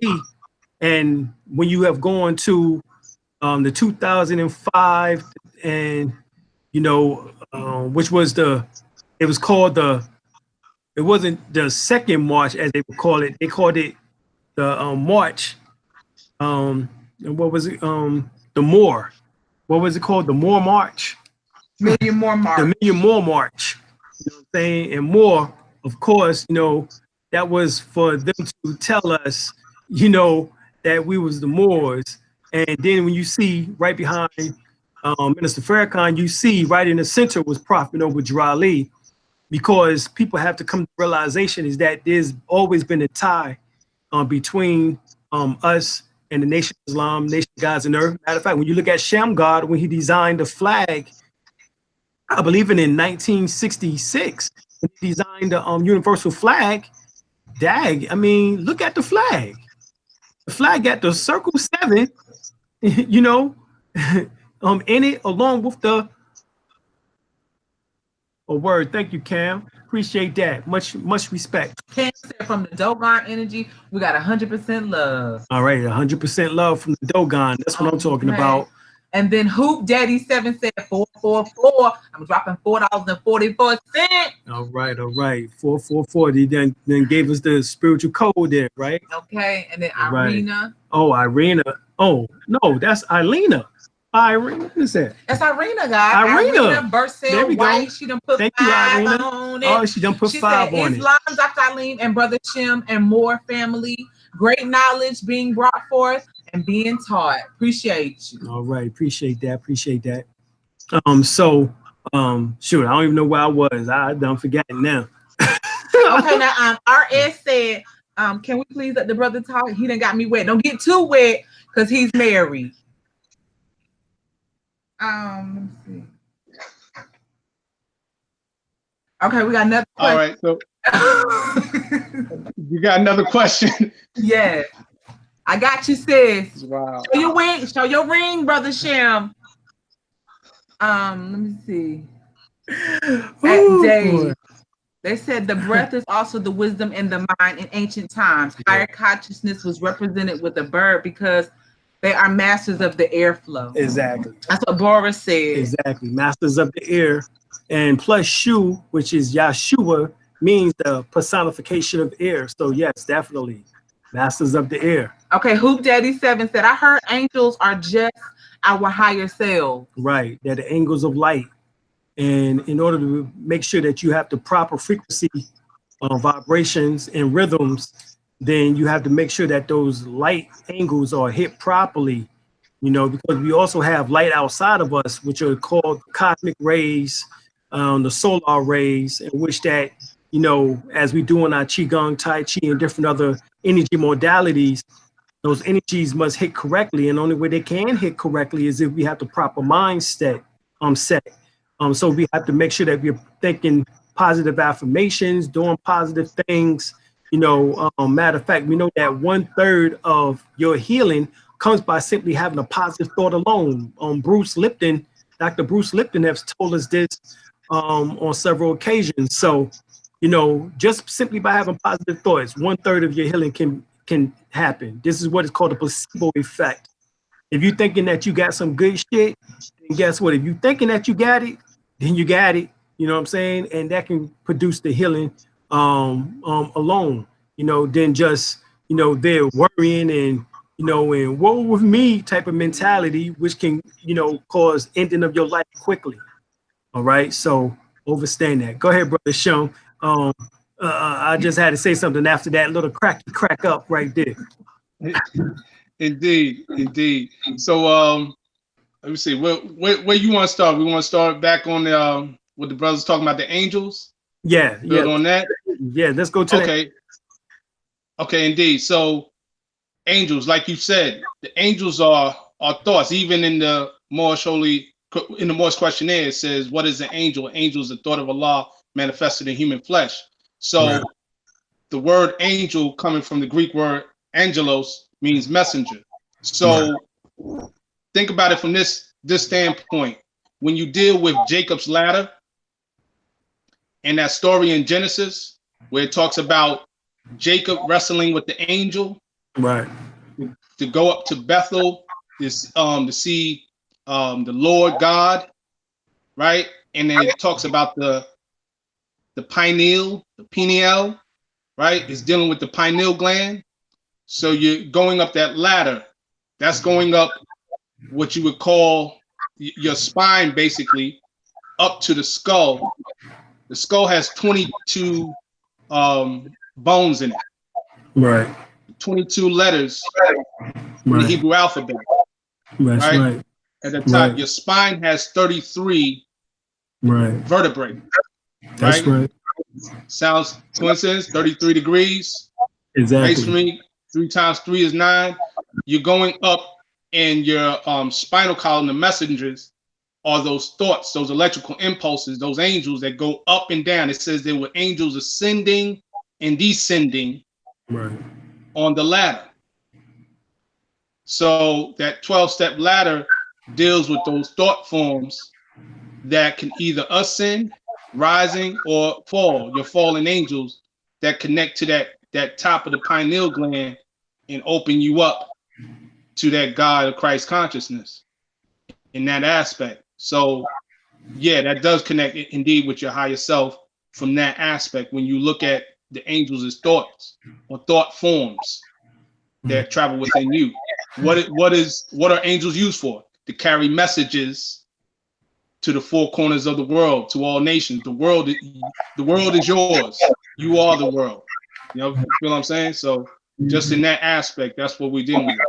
And when you have gone to the 2005 and, you know, which was it was called it wasn't the second march as they would call it. They called it the march. And what was it? The More. What was it called? The More March? Million More March. The Million More March. You know what I'm saying? And more, of course, you know, that was for them to tell us, you know, that we was the Moors. And then when you see right behind Minister Farrakhan, you see right in the center was Prophet Noble Drew Ali, because people have to come to realization is that there's always been a tie between us and the Nation of Islam, Nation of Gods and Earth. Matter of fact, when you look at Shamgad, when he designed the flag, I believe in 1966, when he designed the universal flag, dag, I mean, look at the flag. The flag got the circle 7, you know, in it, along with the word. Thank you, Cam. Appreciate that. Much respect. Cam said from the Dogon energy, we got 100% love. All right, 100% love from the Dogon. That's what I'm talking about. And then Hoop Daddy 7 said 444. I'm dropping $4.44. All right. 444. He then gave us the spiritual code there, right? Okay. And then right. Irina. Oh, Irina. Oh, no, that's Ilena. Irina, what is that? That's Irina, guys. Irina Burcell White. She done put Thank 5 you, Irina. on it. Oh, she done put 5 on Islam, it. Dr. Alim, and Brother Shem, and more family. Great knowledge being brought forth and being taught. Appreciate you. All right. Appreciate that. So, shoot, I don't even know where I was. I done forgotten now. Okay, now, RS said, can we please let the brother talk? He done got me wet. Don't get too wet because he's married. Let me see. Okay, we got another question. All right, so you got another question? Yeah, I got you, sis. Wow. Show your ring, Brother Shem. Let me see. At Dave, they said the breath is also the wisdom in the mind in ancient times. Higher consciousness was represented with a bird because they are masters of the airflow. Exactly. That's what Boris said. Exactly. Masters of the air. And plus Shu, which is Yahshua, means the personification of air. So yes, definitely. Masters of the air. Okay, Hoop Daddy 7 said, I heard angels are just our higher selves. Right. They're the angels of light. And in order to make sure that you have the proper frequency vibrations and rhythms, then you have to make sure that those light angles are hit properly, you know, because we also have light outside of us, which are called cosmic rays, the solar rays, in which that, you know, as we do in our Qigong, Tai Chi, and different other energy modalities, those energies must hit correctly. And the only way they can hit correctly is if we have the proper mindset set. So we have to make sure that we're thinking positive affirmations, doing positive things. You know, matter of fact, we know that 1/3 of your healing comes by simply having a positive thought alone. Bruce Lipton, Dr. Bruce Lipton has told us this on several occasions. So, you know, just simply by having positive thoughts, 1/3 of your healing can happen. This is what is called a placebo effect. If you're thinking that you got some good shit, then guess what? If you're thinking that you got it, then you got it. You know what I'm saying? And that can produce the healing alone, you know, than just, you know, they're worrying and, you know, and woe with me type of mentality, which can, you know, cause ending of your life quickly. All right. So understand that. Go ahead, Brother Shem. I just had to say something after that little crack up right there. Indeed, indeed. So let me see. Where you want to start? We want to start back on the what the brothers talking about, the angels. Yeah, Build on that. Yeah, let's go to okay. That. Okay, indeed. So angels, like you said, the angels are thoughts. Even in the Moorish questionnaire, it says, "What is an angel? An angel is the thought of Allah manifested in human flesh." So Right. the word angel, coming from the Greek word angelos, means messenger. So think about it from this standpoint. When you deal with Jacob's ladder and that story in Genesis, where it talks about Jacob wrestling with the angel, right, to go up to Bethel, to see the Lord God, right? And then it talks about the pineal, right? It's dealing with the pineal gland. So you're going up that ladder. That's going up what you would call your spine, basically, up to the skull. The skull has 22 bones in it. Right. 22 letters in the Hebrew alphabet. Right? At the top, your spine has 33 vertebrae. That's right. Sounds coincidence? 33 degrees. Exactly. Masonry, 3 times 3 is 9. You're going up, and your spinal column, the messengers, are those thoughts, those electrical impulses, those angels that go up and down. It says there were angels ascending and descending on the ladder. So that 12-step ladder deals with those thought forms that can either ascend, rising, or fall. Your fallen angels that connect to that top of the pineal gland and open you up to that God of Christ consciousness in that aspect. So yeah, that does connect indeed with your higher self from that aspect when you look at the angels as thoughts or thought forms that travel within you. What are angels used for? To carry messages to the 4 corners of the world, to all nations. The world is yours. You are the world. You know, feel what I'm saying? So just in that aspect, that's what we're dealing with.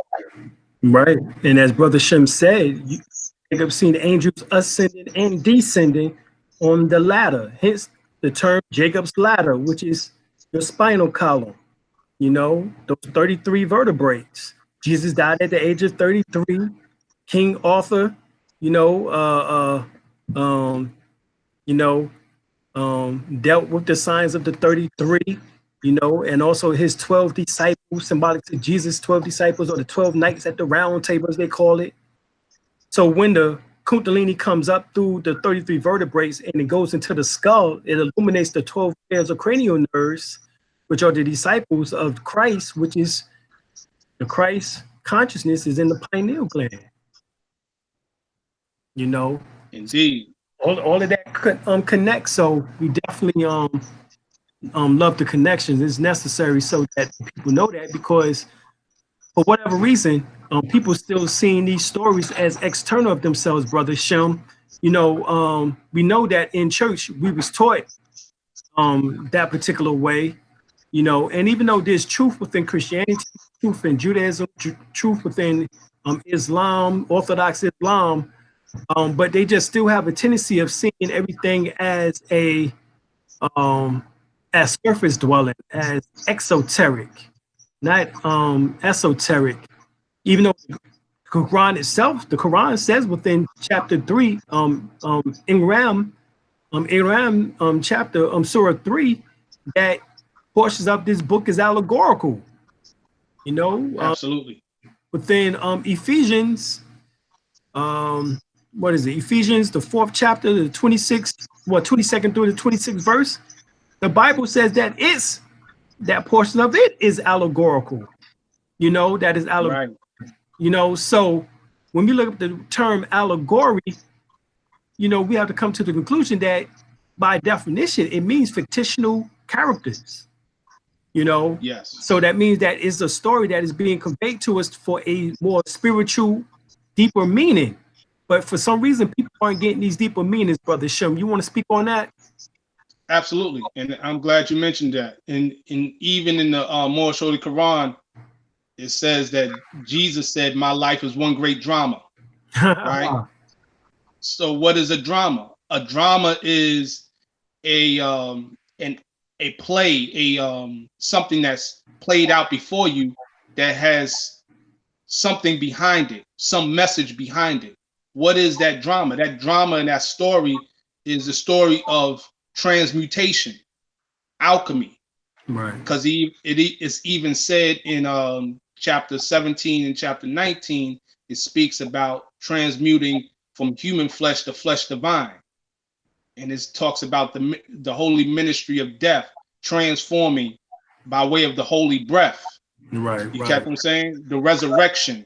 Right. And as Brother Shem said, you have seen angels ascending and descending on the ladder. Hence the term Jacob's ladder, which is your spinal column. You know, those 33 vertebrae. Jesus died at the age of 33. King Arthur, dealt with the signs of the 33, and also his 12 disciples, symbolic to Jesus' 12 disciples, or the 12 knights at the round table, as they call it. So when the Kundalini comes up through the 33 vertebrae and it goes into the skull, it illuminates the 12 pairs of cranial nerves, which are the disciples of Christ, which is the Christ consciousness is in the pineal gland. Indeed. All of that connects. So we definitely love the connections. It's necessary so that people know that, because for whatever reason, people still seeing these stories as external of themselves, Brother Shem. We know that in church we was taught that particular way, and even though there's truth within Christianity, truth in Judaism, truth within Islam, Orthodox Islam, but they just still have a tendency of seeing everything as as surface dwelling, as exoteric, not esoteric. Even though the Quran itself, the Quran says within chapter 3, Iram chapter Surah 3, that portions of this book is allegorical. Absolutely. Within Ephesians, what is it? Ephesians, the 4th chapter, the 22nd through the 26th verse. The Bible says that that portion of it is allegorical. That is allegorical. Right. So when we look at the term allegory, we have to come to the conclusion that by definition, it means fictional characters. Yes. So that means that it's a story that is being conveyed to us for a more spiritual, deeper meaning. But for some reason, people aren't getting these deeper meanings, Brother Shem. You want to speak on that? Absolutely, and I'm glad you mentioned that. And even in the Moorish Holy Quran, it says that Jesus said, "My life is one great drama." Right. So, what is a drama? A drama is a play, something that's played out before you that has something behind it, some message behind it. What is that drama? That drama and that story is the story of transmutation, alchemy. Right. Because it is even said in chapter 17 and chapter 19, it speaks about transmuting from human flesh to flesh divine. And it talks about the holy ministry of death, transforming by way of the holy breath. Right. You kept on saying the resurrection.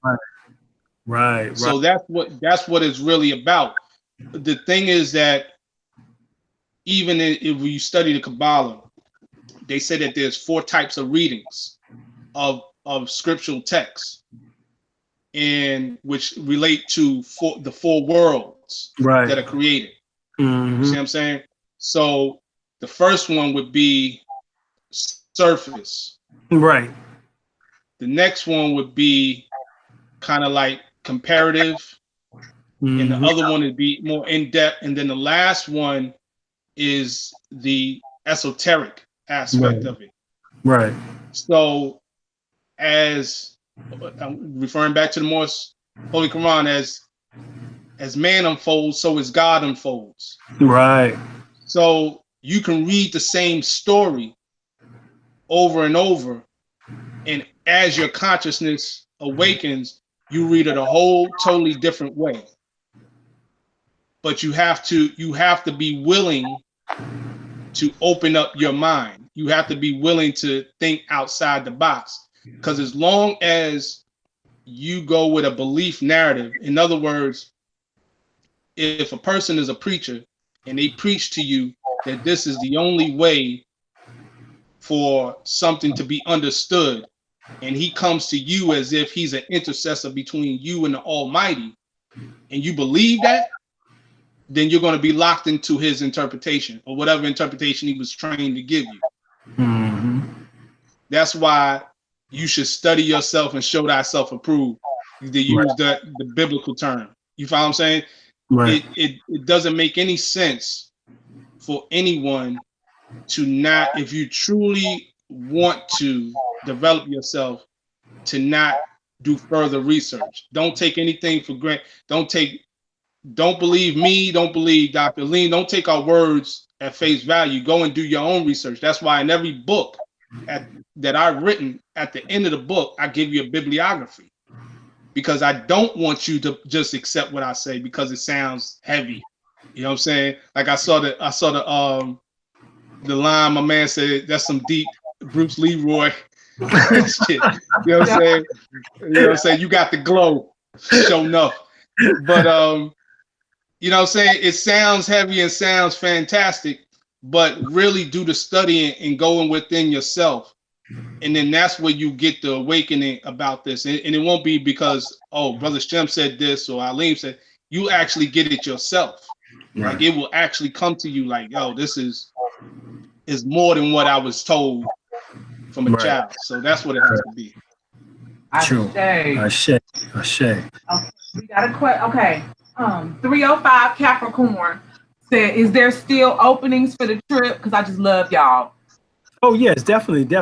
Right. So that's what it's really about. The thing is that even if you study the Kabbalah, they say that there's 4 types of readings of scriptural texts, and which relate to the 4 worlds that are created. You see what I'm saying? So the first one would be surface. Right. The next one would be kind of like comparative, and the other one would be more in depth, and then the last one is the esoteric aspect of it. Right. So, as I'm referring back to the Moorish Holy Quran, as man unfolds, so as God unfolds. Right. So you can read the same story over and over, and as your consciousness awakens, you read it a whole totally different way. But you have to be willing to open up your mind. You have to be willing to think outside the box. Because as long as you go with a belief narrative, in other words, if a person is a preacher and they preach to you that this is the only way for something to be understood, and he comes to you as if he's an intercessor between you and the Almighty, and you believe that, then you're going to be locked into his interpretation, or whatever interpretation he was trained to give you. That's why you should study yourself and show thyself approved, to use the biblical term. You follow what I'm saying? Right. It doesn't make any sense for anyone to not, if you truly want to develop yourself, to not do further research. Don't take anything for granted. Don't believe me. Don't believe Dr. Alim. Don't take our words at face value. Go and do your own research. That's why in every book that I've written, at the end of the book, I give you a bibliography, because I don't want you to just accept what I say because it sounds heavy. You know what I'm saying? Like I saw the line my man said, that's some deep Bruce Leroy shit. You know what I'm saying? You know what I'm saying? You got the glow, sure enough. But you know what I'm saying? It sounds heavy and sounds fantastic, but really do the studying and going within yourself. And then that's where you get the awakening about this. And it won't be because, oh, Brother Shem said this or Alim said. You actually get it yourself. Right. Like it will actually come to you like, oh, this is more than what I was told from a child. So that's what it has to be. True. Ashe. Okay, we got a question. Okay. 305 Capricorn said, is there still openings for the trip? Because I just love y'all. Oh yes, definitely. If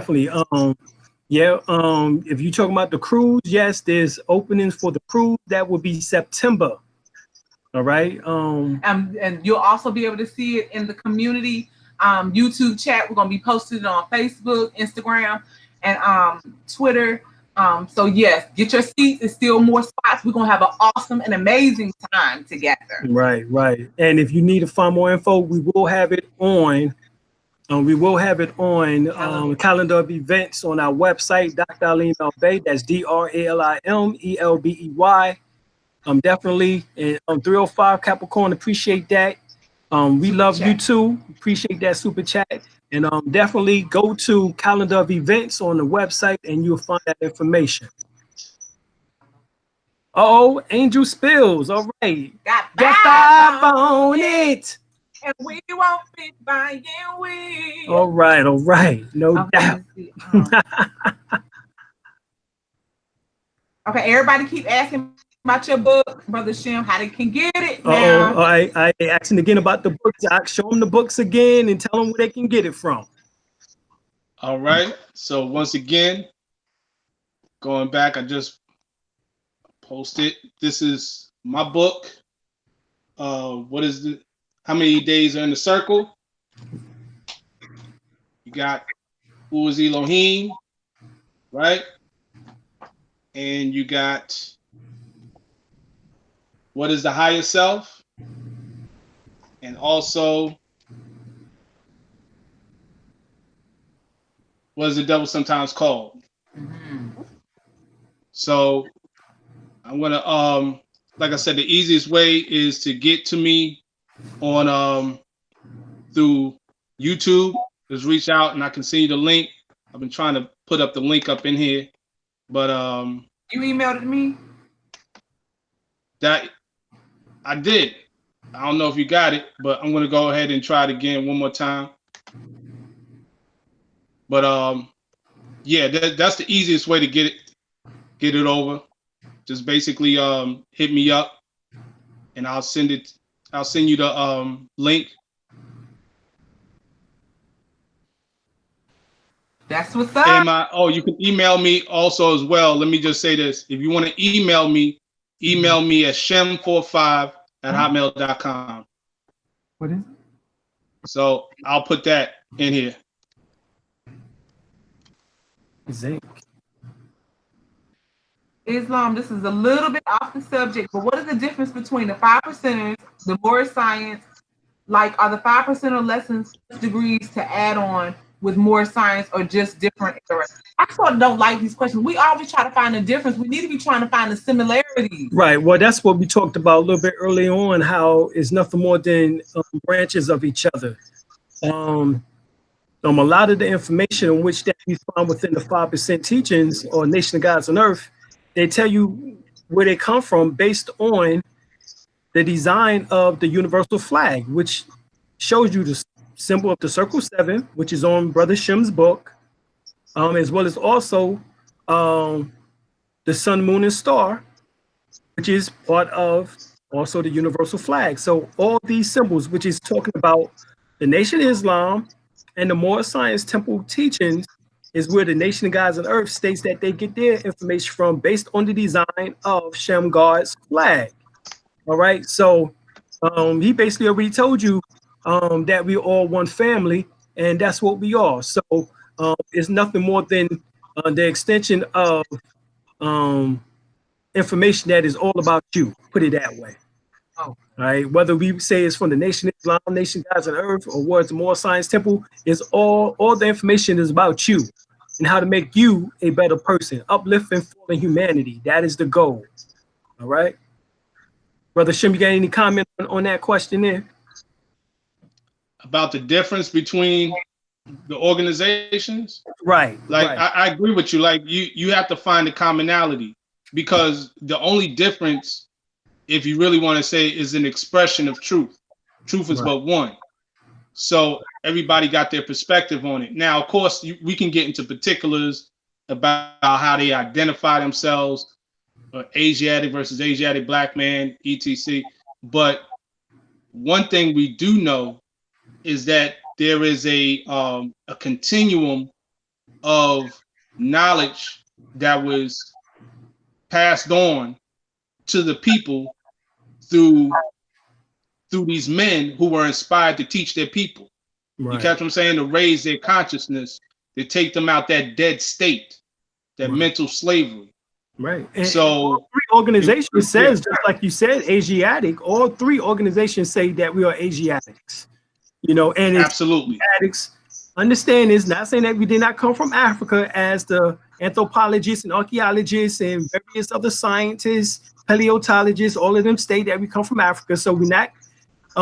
you're talking about the cruise, yes, there's openings for the cruise. That will be September. All right. And you'll also be able to see it in the community YouTube chat. We're gonna be posting it on Facebook, Instagram, and Twitter. So yes, get your seats. There's still more spots. We're gonna have an awesome and amazing time together. Right. And if you need to find more info, we will have it on. The calendar of events on our website, Dr. Alim El-Bey. That's DrAlimElbey. Definitely. And 305 Capricorn, appreciate that. We love you too. Appreciate that super chat. And definitely go to calendar of events on the website and you'll find that information. Oh, Angel Spills. All right. Got up on it. and we won't be buying weed. All right, no Okay, doubt. let's see, okay, everybody keep asking about your book, Brother Shem, how they can get it now. All right, I asking again about the books. I show them the books again and tell them where they can get it from. All right. So once again, going back, I just posted. This is my book. What is the? How many days are in the circle? You got who is Elohim, right? And you got what is the higher self, and also what is the devil sometimes called. So I'm gonna like I said, the easiest way is to get to me on through YouTube. Just reach out and I can send you the link. I've been trying to put up the link up in here, but you emailed it to me? That I did. I don't know if you got it, but I'm gonna go ahead and try it again one more time. But yeah, that's the easiest way to get it over. Just basically hit me up and I'll send you the link. That's what's up. And you can email me also as well. Let me just say this. If you want to email me at shem45@hotmail.com. What is it? So I'll put that in here. Zinc. Islam, this is a little bit off the subject, but what is the difference between the 5%ers, the more science, like are the 5% lessons degrees to add on with more science or just different eras? I sort of don't like these questions. We always try to find a difference. We need to be trying to find the similarities. Right. Well, that's what we talked about a little bit early on, how it's nothing more than branches of each other. A lot of the information in which that we find within the 5% teachings or Nation of Gods on Earth, they tell you where they come from based on the design of the universal flag, which shows you the symbol of the circle 7, which is on Brother Shem's book, as well as also the sun, moon, and star, which is part of also the universal flag. So all these symbols, which is talking about the Nation of Islam and the Moorish Science Temple teachings, is where the Nation of Gods on Earth states that they get their information from based on the design of Shem God's flag. All right. So he basically already told you that we're all one family, and that's what we are. So it's nothing more than the extension of information that is all about you, put it that way. All right, whether we say it's from the Nation of Islam, Nation of Gods on Earth, or what's more Science Temple, is all the information is about you and how to make you a better person, uplifting fallen humanity. That is the goal. All right, Brother Shem, you got any comment on that question there? About the difference between the organizations? Right. Like, right. I agree with you. Like, you have to find the commonality, because the only difference, if you really want to say, is an expression of truth. Truth is but one. So everybody got their perspective on it. Now, of course, we can get into particulars about how they identify themselves, Asiatic versus Asiatic black man, etc. But one thing we do know is that there is a continuum of knowledge that was passed on to the people through these men who were inspired to teach their people. Right. You catch what I'm saying? To raise their consciousness, to take them out that dead state, that mental slavery. Right. And so all three organizations says, just like you said, Asiatic, all three organizations say that we are Asiatics. You know, and absolutely. Asiatics, understand is not saying that we did not come from Africa, as the anthropologists and archaeologists and various other scientists, paleontologists, all of them state that we come from Africa. So we're not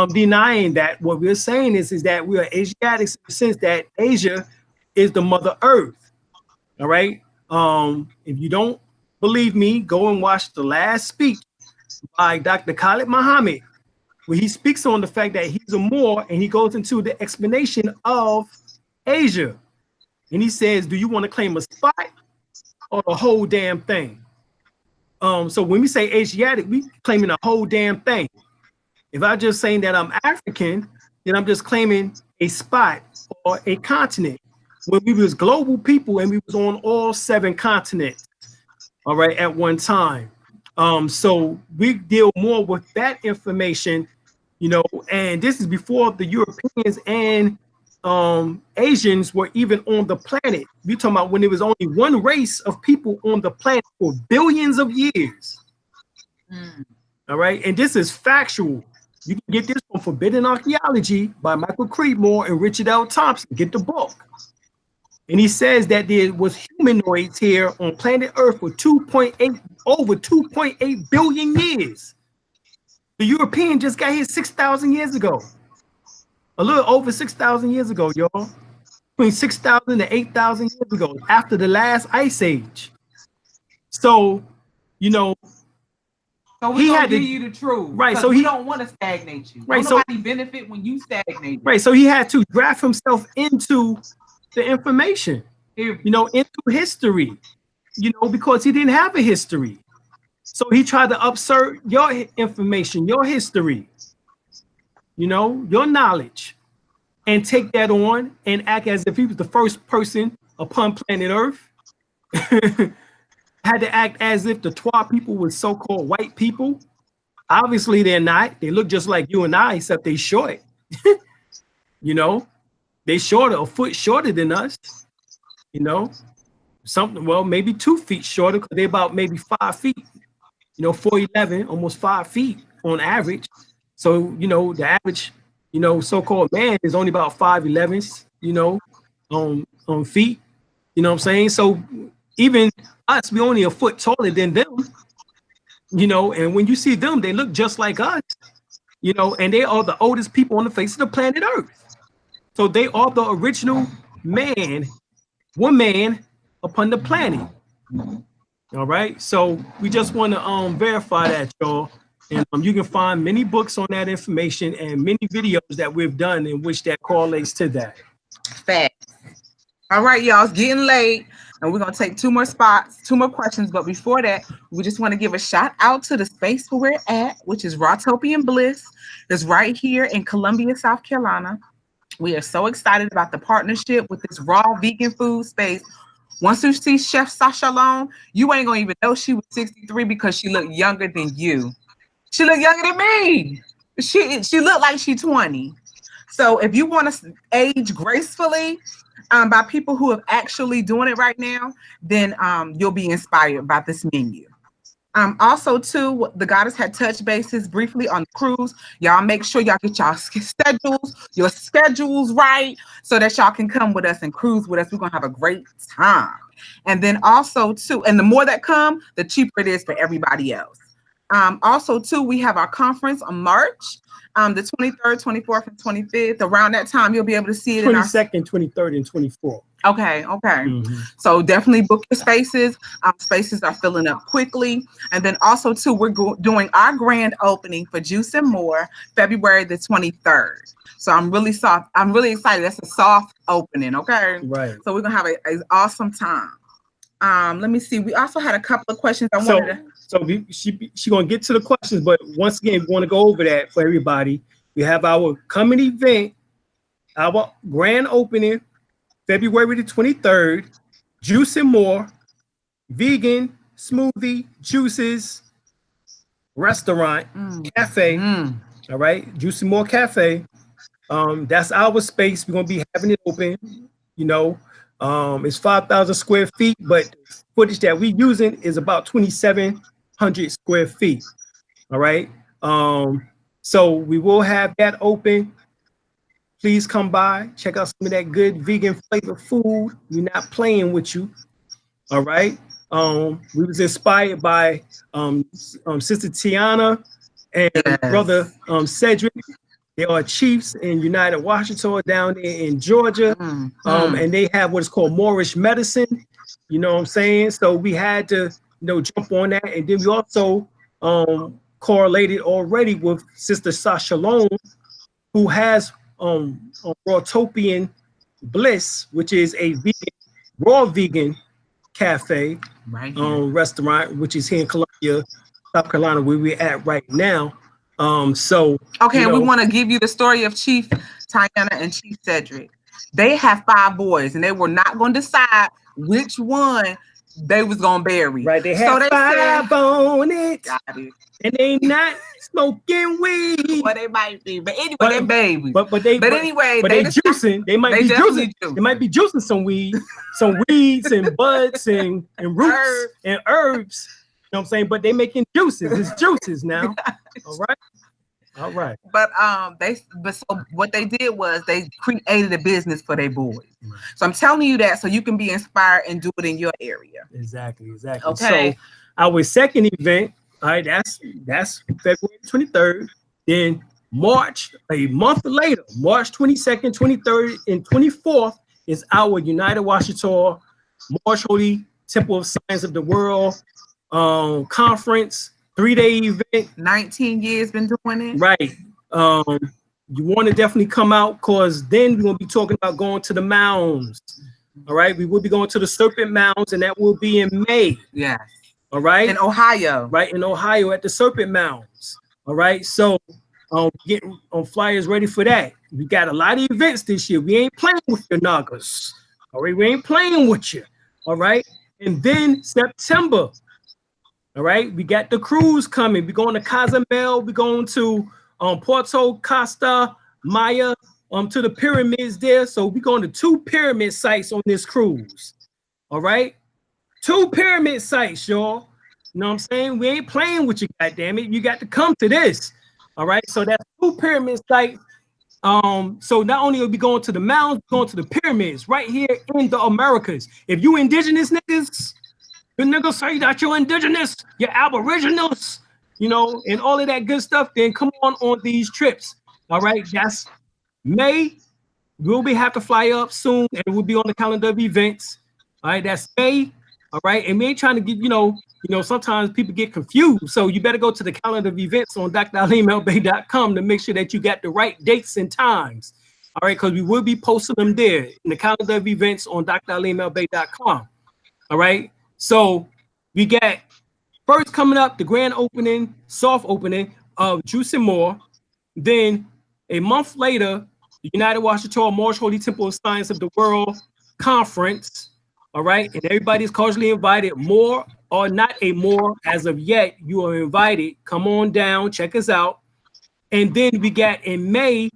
denying that. What we're saying is that we are Asiatics in the sense that Asia is the Mother Earth. All right. If you don't believe me, go and watch the last speech by Dr. Khalid Muhammad where he speaks on the fact that he's a Moor, and he goes into the explanation of Asia. And he says, do you want to claim a spot or the whole damn thing? So when we say Asiatic, we claiming the whole damn thing. If I'm just saying that I'm African, then I'm just claiming a spot or a continent. When we was global people and we was on all 7 continents, all right, at one time. So we deal more with that information, you know, and this is before the Europeans and Asians were even on the planet. We're talking about when there was only one race of people on the planet for billions of years. All right, and this is factual. You can get this from Forbidden Archaeology by Michael Creedmoor and Richard L. Thompson. Get the book. And he says that there was humanoids here on planet Earth for over 2.8 billion years. The European just got here 6,000 years ago. A little over 6,000 years ago, y'all. Between 6,000 to 8,000 years ago, after the last ice age. So, you know, so we had to give you the truth, right? So he don't want to stagnate you. Right? Nobody benefit when you stagnate. Right. So he had to draft himself into the information, you know, into history, you know, because he didn't have a history. So he tried to upsert your information, your history, you know, your knowledge, and take that on and act as if he was the first person upon planet Earth. Had to act as if the Twa people were so-called white people. Obviously, they're not. They look just like you and I, except they short. You know, they shorter, a foot shorter than us. You know, something, well, maybe 2 feet shorter, because they're about maybe 5 feet. You know, 4'11", almost 5 feet on average. So, you know, the average, you know, so-called man is only about 5'11", you know, on feet. You know what I'm saying? So even us, we only a foot taller than them, you know, and when you see them, they look just like us, you know, and they are the oldest people on the face of the planet Earth. So they are the original woman upon the planet. All right. So we just want to verify that, y'all. And you can find many books on that information and many videos that we've done in which that correlates to that. Facts. All right, y'all, it's getting late. And we're going to take 2 more spots, 2 more questions. But before that, we just want to give a shout out to the space where we're at, which is Rawtopian Bliss. It's right here in Columbia, South Carolina. We are so excited about the partnership with this raw vegan food space. Once you see Chef Sasha Long, you ain't going to even know she was 63 because she looked younger than you. She looked younger than me. She looked like she's 20. So if you want to age gracefully, by people who are actually doing it right now, then you'll be inspired by this menu. Also, too, the goddess had touched bases briefly on the cruise. Y'all make sure y'all get your schedules right so that y'all can come with us and cruise with us. We're going to have a great time. And then also, too, and the more that come, the cheaper it is for everybody else. Also, too, we have our conference on March. The 23rd, 24th, and 25th. Around that time, you'll be able to see it 22nd, 23rd, and 24th. Okay. So definitely book your spaces. Spaces are filling up quickly. And then also, too, we're doing our grand opening for Juice and More, February the 23rd. So I'm really excited. That's a soft opening, okay? Right. So we're going to have an awesome time. Let me see. We also had a couple of questions I wanted to... So she gonna get to the questions, but once again, we want to go over that for everybody. We have our coming event, our grand opening, February the 23rd, Juice and More, vegan, smoothie, juices, restaurant, cafe. All right, Juice and More Cafe. That's our space. We're gonna be having it open. You know, it's 5,000 square feet, but footage that we're using is about 2,700 square feet. All right. So we will have that open. Please come by, check out some of that good vegan flavor food. We're not playing with you. All right. We was inspired by Sister Tiana and brother Cedric. They are chiefs in United Washington down there in Georgia. And they have what is called Moorish medicine. You know what I'm saying? So we had to, you know, jump on that. And then we also correlated already with Sister Sasha Lone, who has Rawtopian Bliss, which is a vegan, raw vegan cafe, Right. Restaurant, which is here in Columbia, South Carolina, where we're at right now. So okay, you know, we want to give you the story of Chief Tiana and Chief Cedric. They have 5 boys, and they were not going to decide which one they was gonna bury. Right, they have 5 on it, and they not smoking weed. Well, they might be, but anyway, they baby. But anyway, they juicing. They might be juicing. They might be juicing some weed, some weeds and buds and roots and herbs. You know what I'm saying? But they making juices. It's juices now. All right. All right. But so what they did was they created a business for their boys. So I'm telling you that so you can be inspired and do it in your area. Exactly. Okay. So our second event, all right, that's February 23rd. Then March, a month later, March 22nd, 23rd, and 24th is our United Washita Moorish Holy Temple of Science of the World conference. 3-day event. 19 years been doing it. Right. You want to definitely come out because then we're going to be talking about going to the mounds. All right. We will be going to the Serpent Mounds, and that will be in May. Yeah. All right. In Ohio. Right. In Ohio at the Serpent Mounds. All right. So get on flyers ready for that. We got a lot of events this year. We ain't playing with your Nagas. All right. We ain't playing with you. All right. And then September. All right, we got the cruise coming. We're going to Cozumel. We're going to Puerto Costa Maya, to the pyramids there. So we're going to 2 pyramid sites on this cruise. All right, 2 pyramid sites, y'all. You know what I'm saying? We ain't playing with you, goddammit. You got to come to this. All right, so that's 2 pyramid sites. So not only will we going to the mountains, we're going to the pyramids right here in the Americas. If you indigenous niggas, the niggas say that you're indigenous, you're aboriginals, you know, and all of that good stuff, then come on these trips. All right, that's May. We'll have to fly up soon, and we'll be on the calendar of events. All right, that's May. All right, and we ain't trying to get, you know, sometimes people get confused. So you better go to the calendar of events on dralim.com to make sure that you got the right dates and times. All right, because we will be posting them there in the calendar of events on dralim.com. All right. So we got first coming up the grand opening, soft opening of Juice and More. Then a month later, the United Washita Moorish Holy Temple of Science of the World conference. All right, and everybody's cordially invited. More or not a more as of yet, you are invited. Come on down, check us out. And then we got in May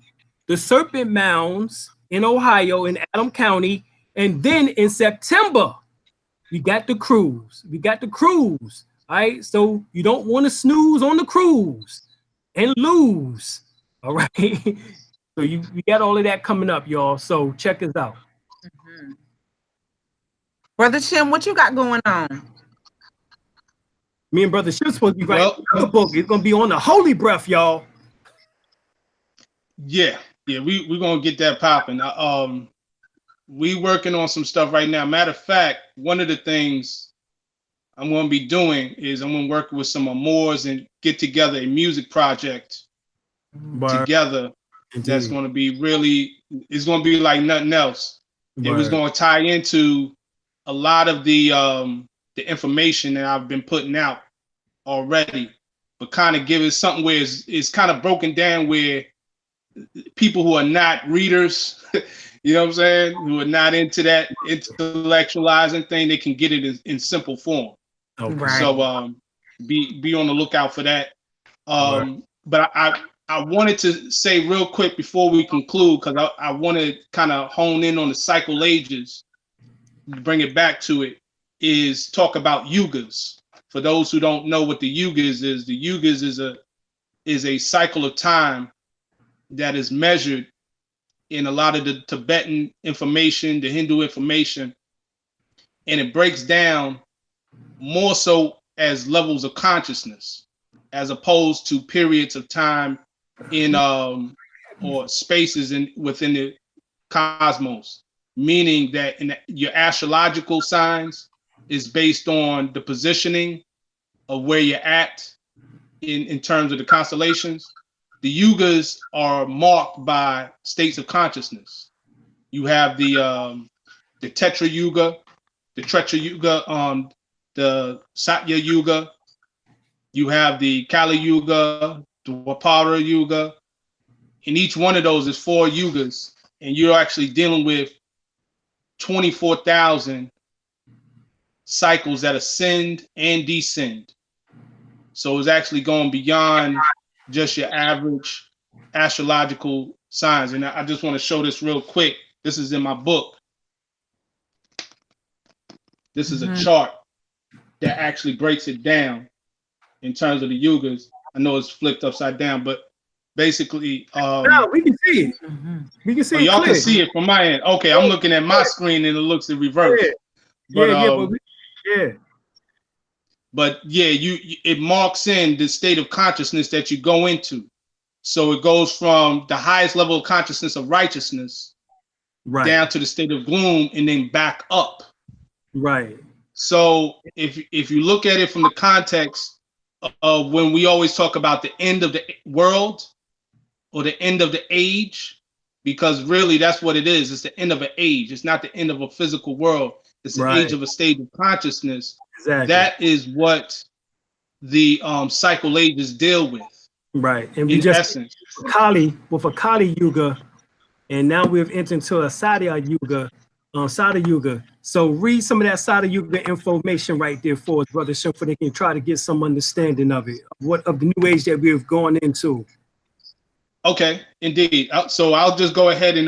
the Serpent Mounds in Ohio in Adams County, and then in September. We got the cruise. All right. So you don't want to snooze on the cruise and lose. All right. So we got all of that coming up, y'all. So check us out. Mm-hmm. Brother Shem, what you got going on? Me and Brother Shem's supposed to be writing the book. It's gonna be on the Holy Breath, y'all. Yeah, we're gonna get that popping. We working on some stuff right now. Matter of fact, one of the things I'm going to be doing is I'm going to work with some Moors and get together a music project together. Indeed. That's going to be it's going to be like nothing else. It was going to tie into a lot of the information that I've been putting out already, but kind of give it something where it's kind of broken down where people who are not readers, you know what I'm saying, who are not into that intellectualizing thing, they can get it in simple form. Okay. Right. So be on the lookout for that. But I wanted to say real quick before we conclude, because I want to kind of hone in on the cycle ages, bring it back to it, is talk about yugas. For those who don't know what the yugas is, the yugas is a cycle of time that is measured in a lot of the Tibetan information, the Hindu information, and it breaks down more so as levels of consciousness, as opposed to periods of time in or spaces within the cosmos. Meaning that your astrological signs is based on the positioning of where you're at in terms of the constellations, the yugas are marked by states of consciousness. You have the Tetra Yuga, the Trecha Yuga, the Satya Yuga. You have the Kali Yuga, the Dwapara Yuga. And each one of those is 4 yugas. And you're actually dealing with 24,000 cycles that ascend and descend. So it's actually going beyond just your average astrological signs. And I just want to show this real quick. This is in my book. This is a chart that actually breaks it down in terms of the yugas. I know it's flipped upside down, but basically, no, we can see it. We can see it. Y'all can see it from my end. Okay, I'm looking at my screen and it looks in reverse. But it marks in the state of consciousness that you go into. So it goes from the highest level of consciousness of righteousness down to the state of gloom and then back up. Right. So if you look at it from the context of when we always talk about the end of the world or the end of the age, because really that's what it is. It's the end of an age. It's not the end of a physical world. It's the age of a state of consciousness. Exactly. That is what the cycle ages deal with. Right. And we just essence. Kali with a Kali Yuga, and now we've entered into a Satya Yuga. Sada Yuga. So read some of that Sada Yuga information right there for us, Brother Shem, so they can try to get some understanding of it, of the new age that we've gone into. Okay, indeed. So I'll just go ahead and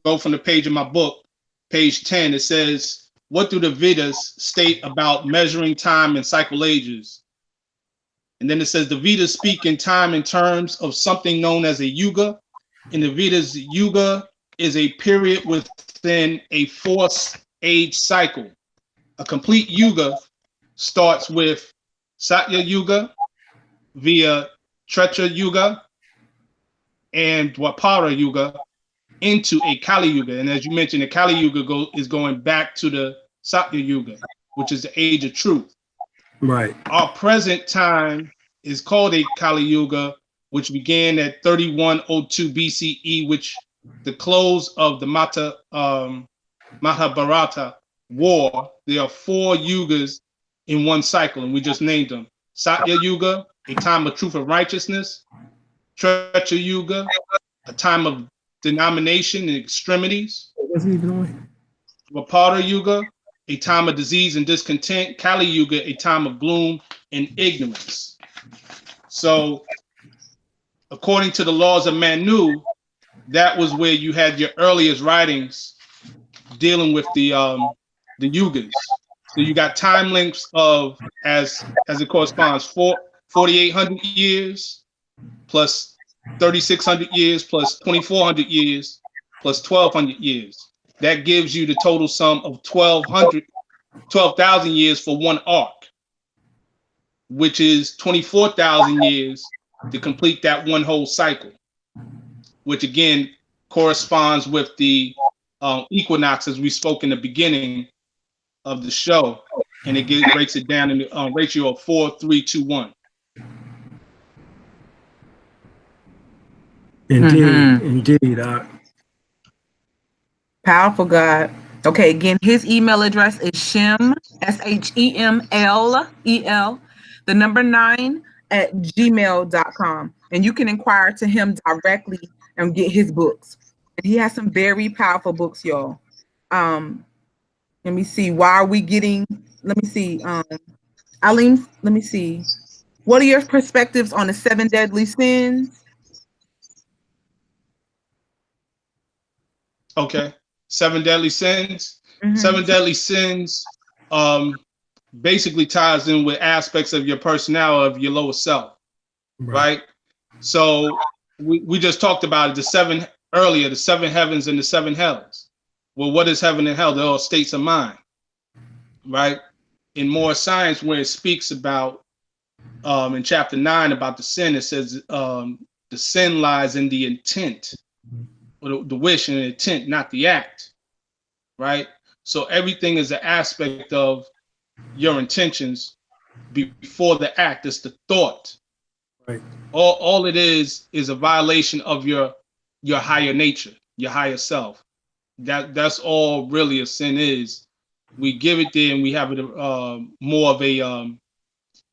go from the page of my book, page 10. It says, what do the Vedas state about measuring time and cycle ages? And then it says, the Vedas speak in time in terms of something known as a yuga. In the Vedas, yuga is a period within a 4-age cycle. A complete yuga starts with Satya Yuga via Trecha Yuga and Dwapara Yuga into a Kali Yuga. And as you mentioned, the Kali Yuga is going back to the Satya Yuga, which is the age of truth. Right. Our present time is called a Kali Yuga, which began at 3102 BCE, which the close of the Mahabharata war. There are 4 yugas in one cycle, and we just named them. Satya Yuga, a time of truth and righteousness. Trecha Yuga, a time of denomination and extremities. Dwapara Yuga, a time of disease and discontent. Kali Yuga, a time of gloom and ignorance. So, according to the laws of Manu, that was where you had your earliest writings dealing with the yugas. So you got time lengths of, as it corresponds, 4,800 years plus 3,600 years plus 2,400 years plus 1,200 years. That gives you the total sum of 12,000 years for one arc, which is 24,000 years to complete that one whole cycle, which again corresponds with the equinox, as we spoke in the beginning of the show, and it breaks it down in the ratio of 4, 3, 2, 1. Indeed. Powerful God. Okay, again, his email address is Shem, SHEMLEL, the number 9 at gmail.com. And you can inquire to him directly and get his books. And he has some very powerful books, y'all. Let me see. Why are we getting, let me see. Alim, let me see. What are your perspectives on the 7 deadly sins? Okay. 7 deadly sins. 7 deadly sins basically ties in with aspects of your personality, of your lower self, right? So we just talked about it, the 7 heavens and the 7 hells. Well, what is heaven and hell? They're all states of mind, right? In more science, where it speaks about in chapter 9 about the sin, it says the sin lies in the intent, or the wish and the intent, not the act, right? So everything is an aspect of your intentions before the act. It's the thought. All it is a violation of your higher nature, your higher self. That's all really a sin is. We give it there and we have it more of a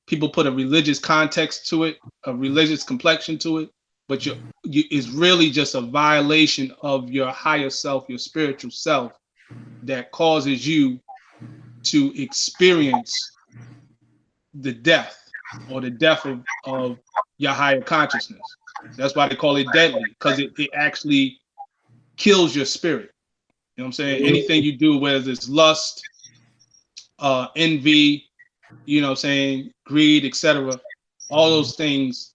people put a religious context to it, a religious complexion to it, but it's really just a violation of your higher self, your spiritual self, that causes you to experience the death or the death of your higher consciousness. That's why they call it deadly, because it actually kills your spirit. You know what I'm saying? Anything you do, whether it's lust, envy, you know what I'm saying, greed, etc., all those things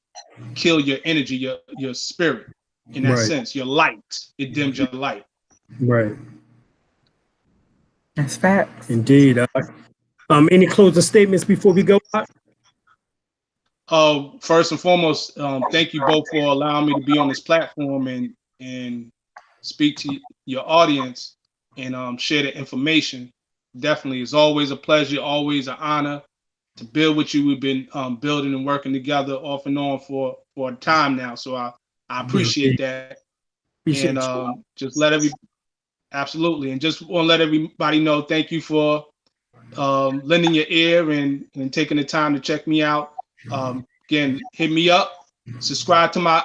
kill your energy, your spirit, in that sense, your light. It dims your light. Right. That's facts. Indeed. Any closing statements before we go? First and foremost, thank you both for allowing me to be on this platform and speak to your audience and share the information. Definitely, it's always a pleasure, always an honor to build with you. We've been building and working together off and on for a time now, so I appreciate that. Appreciate And just absolutely, and just want to let everybody know, thank you for lending your ear and taking the time to check me out. Again, hit me up, subscribe to my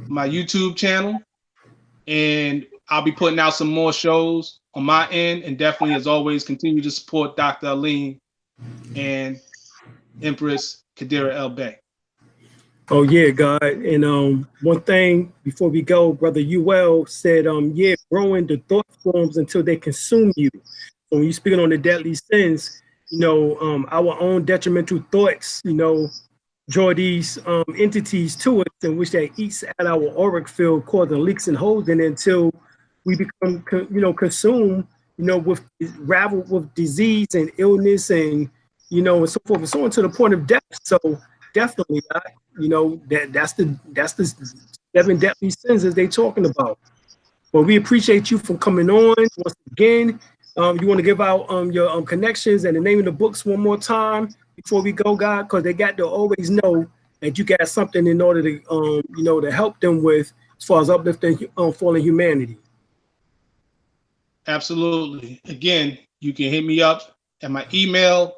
my YouTube channel, and I'll be putting out some more shows on my end. And definitely, as always, continue to support Dr. Alim and Empress Khadirah El-Bey. Oh yeah, God. And one thing before we go, Brother UL said, yeah, growing the thought forms until they consume you. So when you're speaking on the deadly sins, you know, our own detrimental thoughts, you know, draw these entities to us, in which they eats at our auric field, causing leaks and holes in it until we become, you know, consumed, you know, raveled with disease and illness and, you know, and so forth and so on, to the point of death. So definitely, you know, that's the 7 deadly sins as they talking about. Well, we appreciate you for coming on once again. You want to give out your connections and the name of the books one more time before we go, God, because they got to always know that you got something in order to you know, to help them with as far as uplifting fallen humanity. Absolutely. Again, you can hit me up at my email,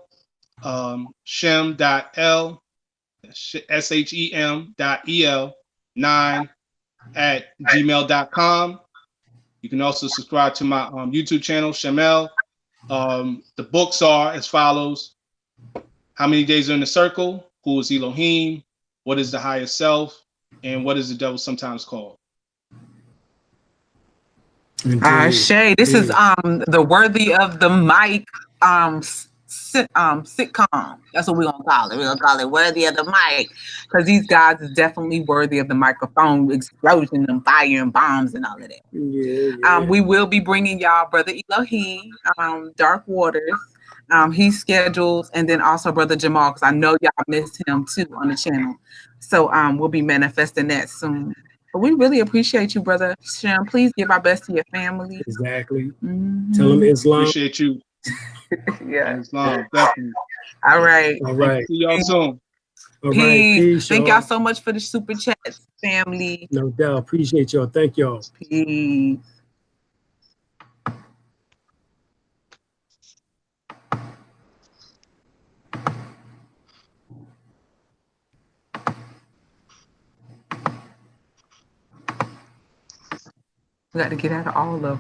shem.el, shem.el 9@gmail.com. You can also subscribe to my YouTube channel, Shamel. The books are as follows: How Many Days Are in the Circle? Who is Elohim? What is the Higher Self? And What is the Devil Sometimes Called? Shay, this is the Worthy of the Mic sitcom. That's what we're gonna call it. We're gonna call it Worthy of the Mic, because these guys is definitely worthy of the microphone, explosion and fire and bombs and all of that. Yeah. We will be bringing y'all Brother Elohim, Dark Waters. He's scheduled, and then also Brother Jamal, because I know y'all missed him too on the channel. So we'll be manifesting that soon. But we really appreciate you, Brother Shem. Please give our best to your family. Exactly. Mm-hmm. Tell them Islam. Appreciate you. Yeah. Islam, definitely. All right. All right. See y'all soon. All Peace. right. Peace, Thank y'all so much for the super chats, family. No doubt. Appreciate y'all. Thank y'all. Peace. We got to get out of all of them.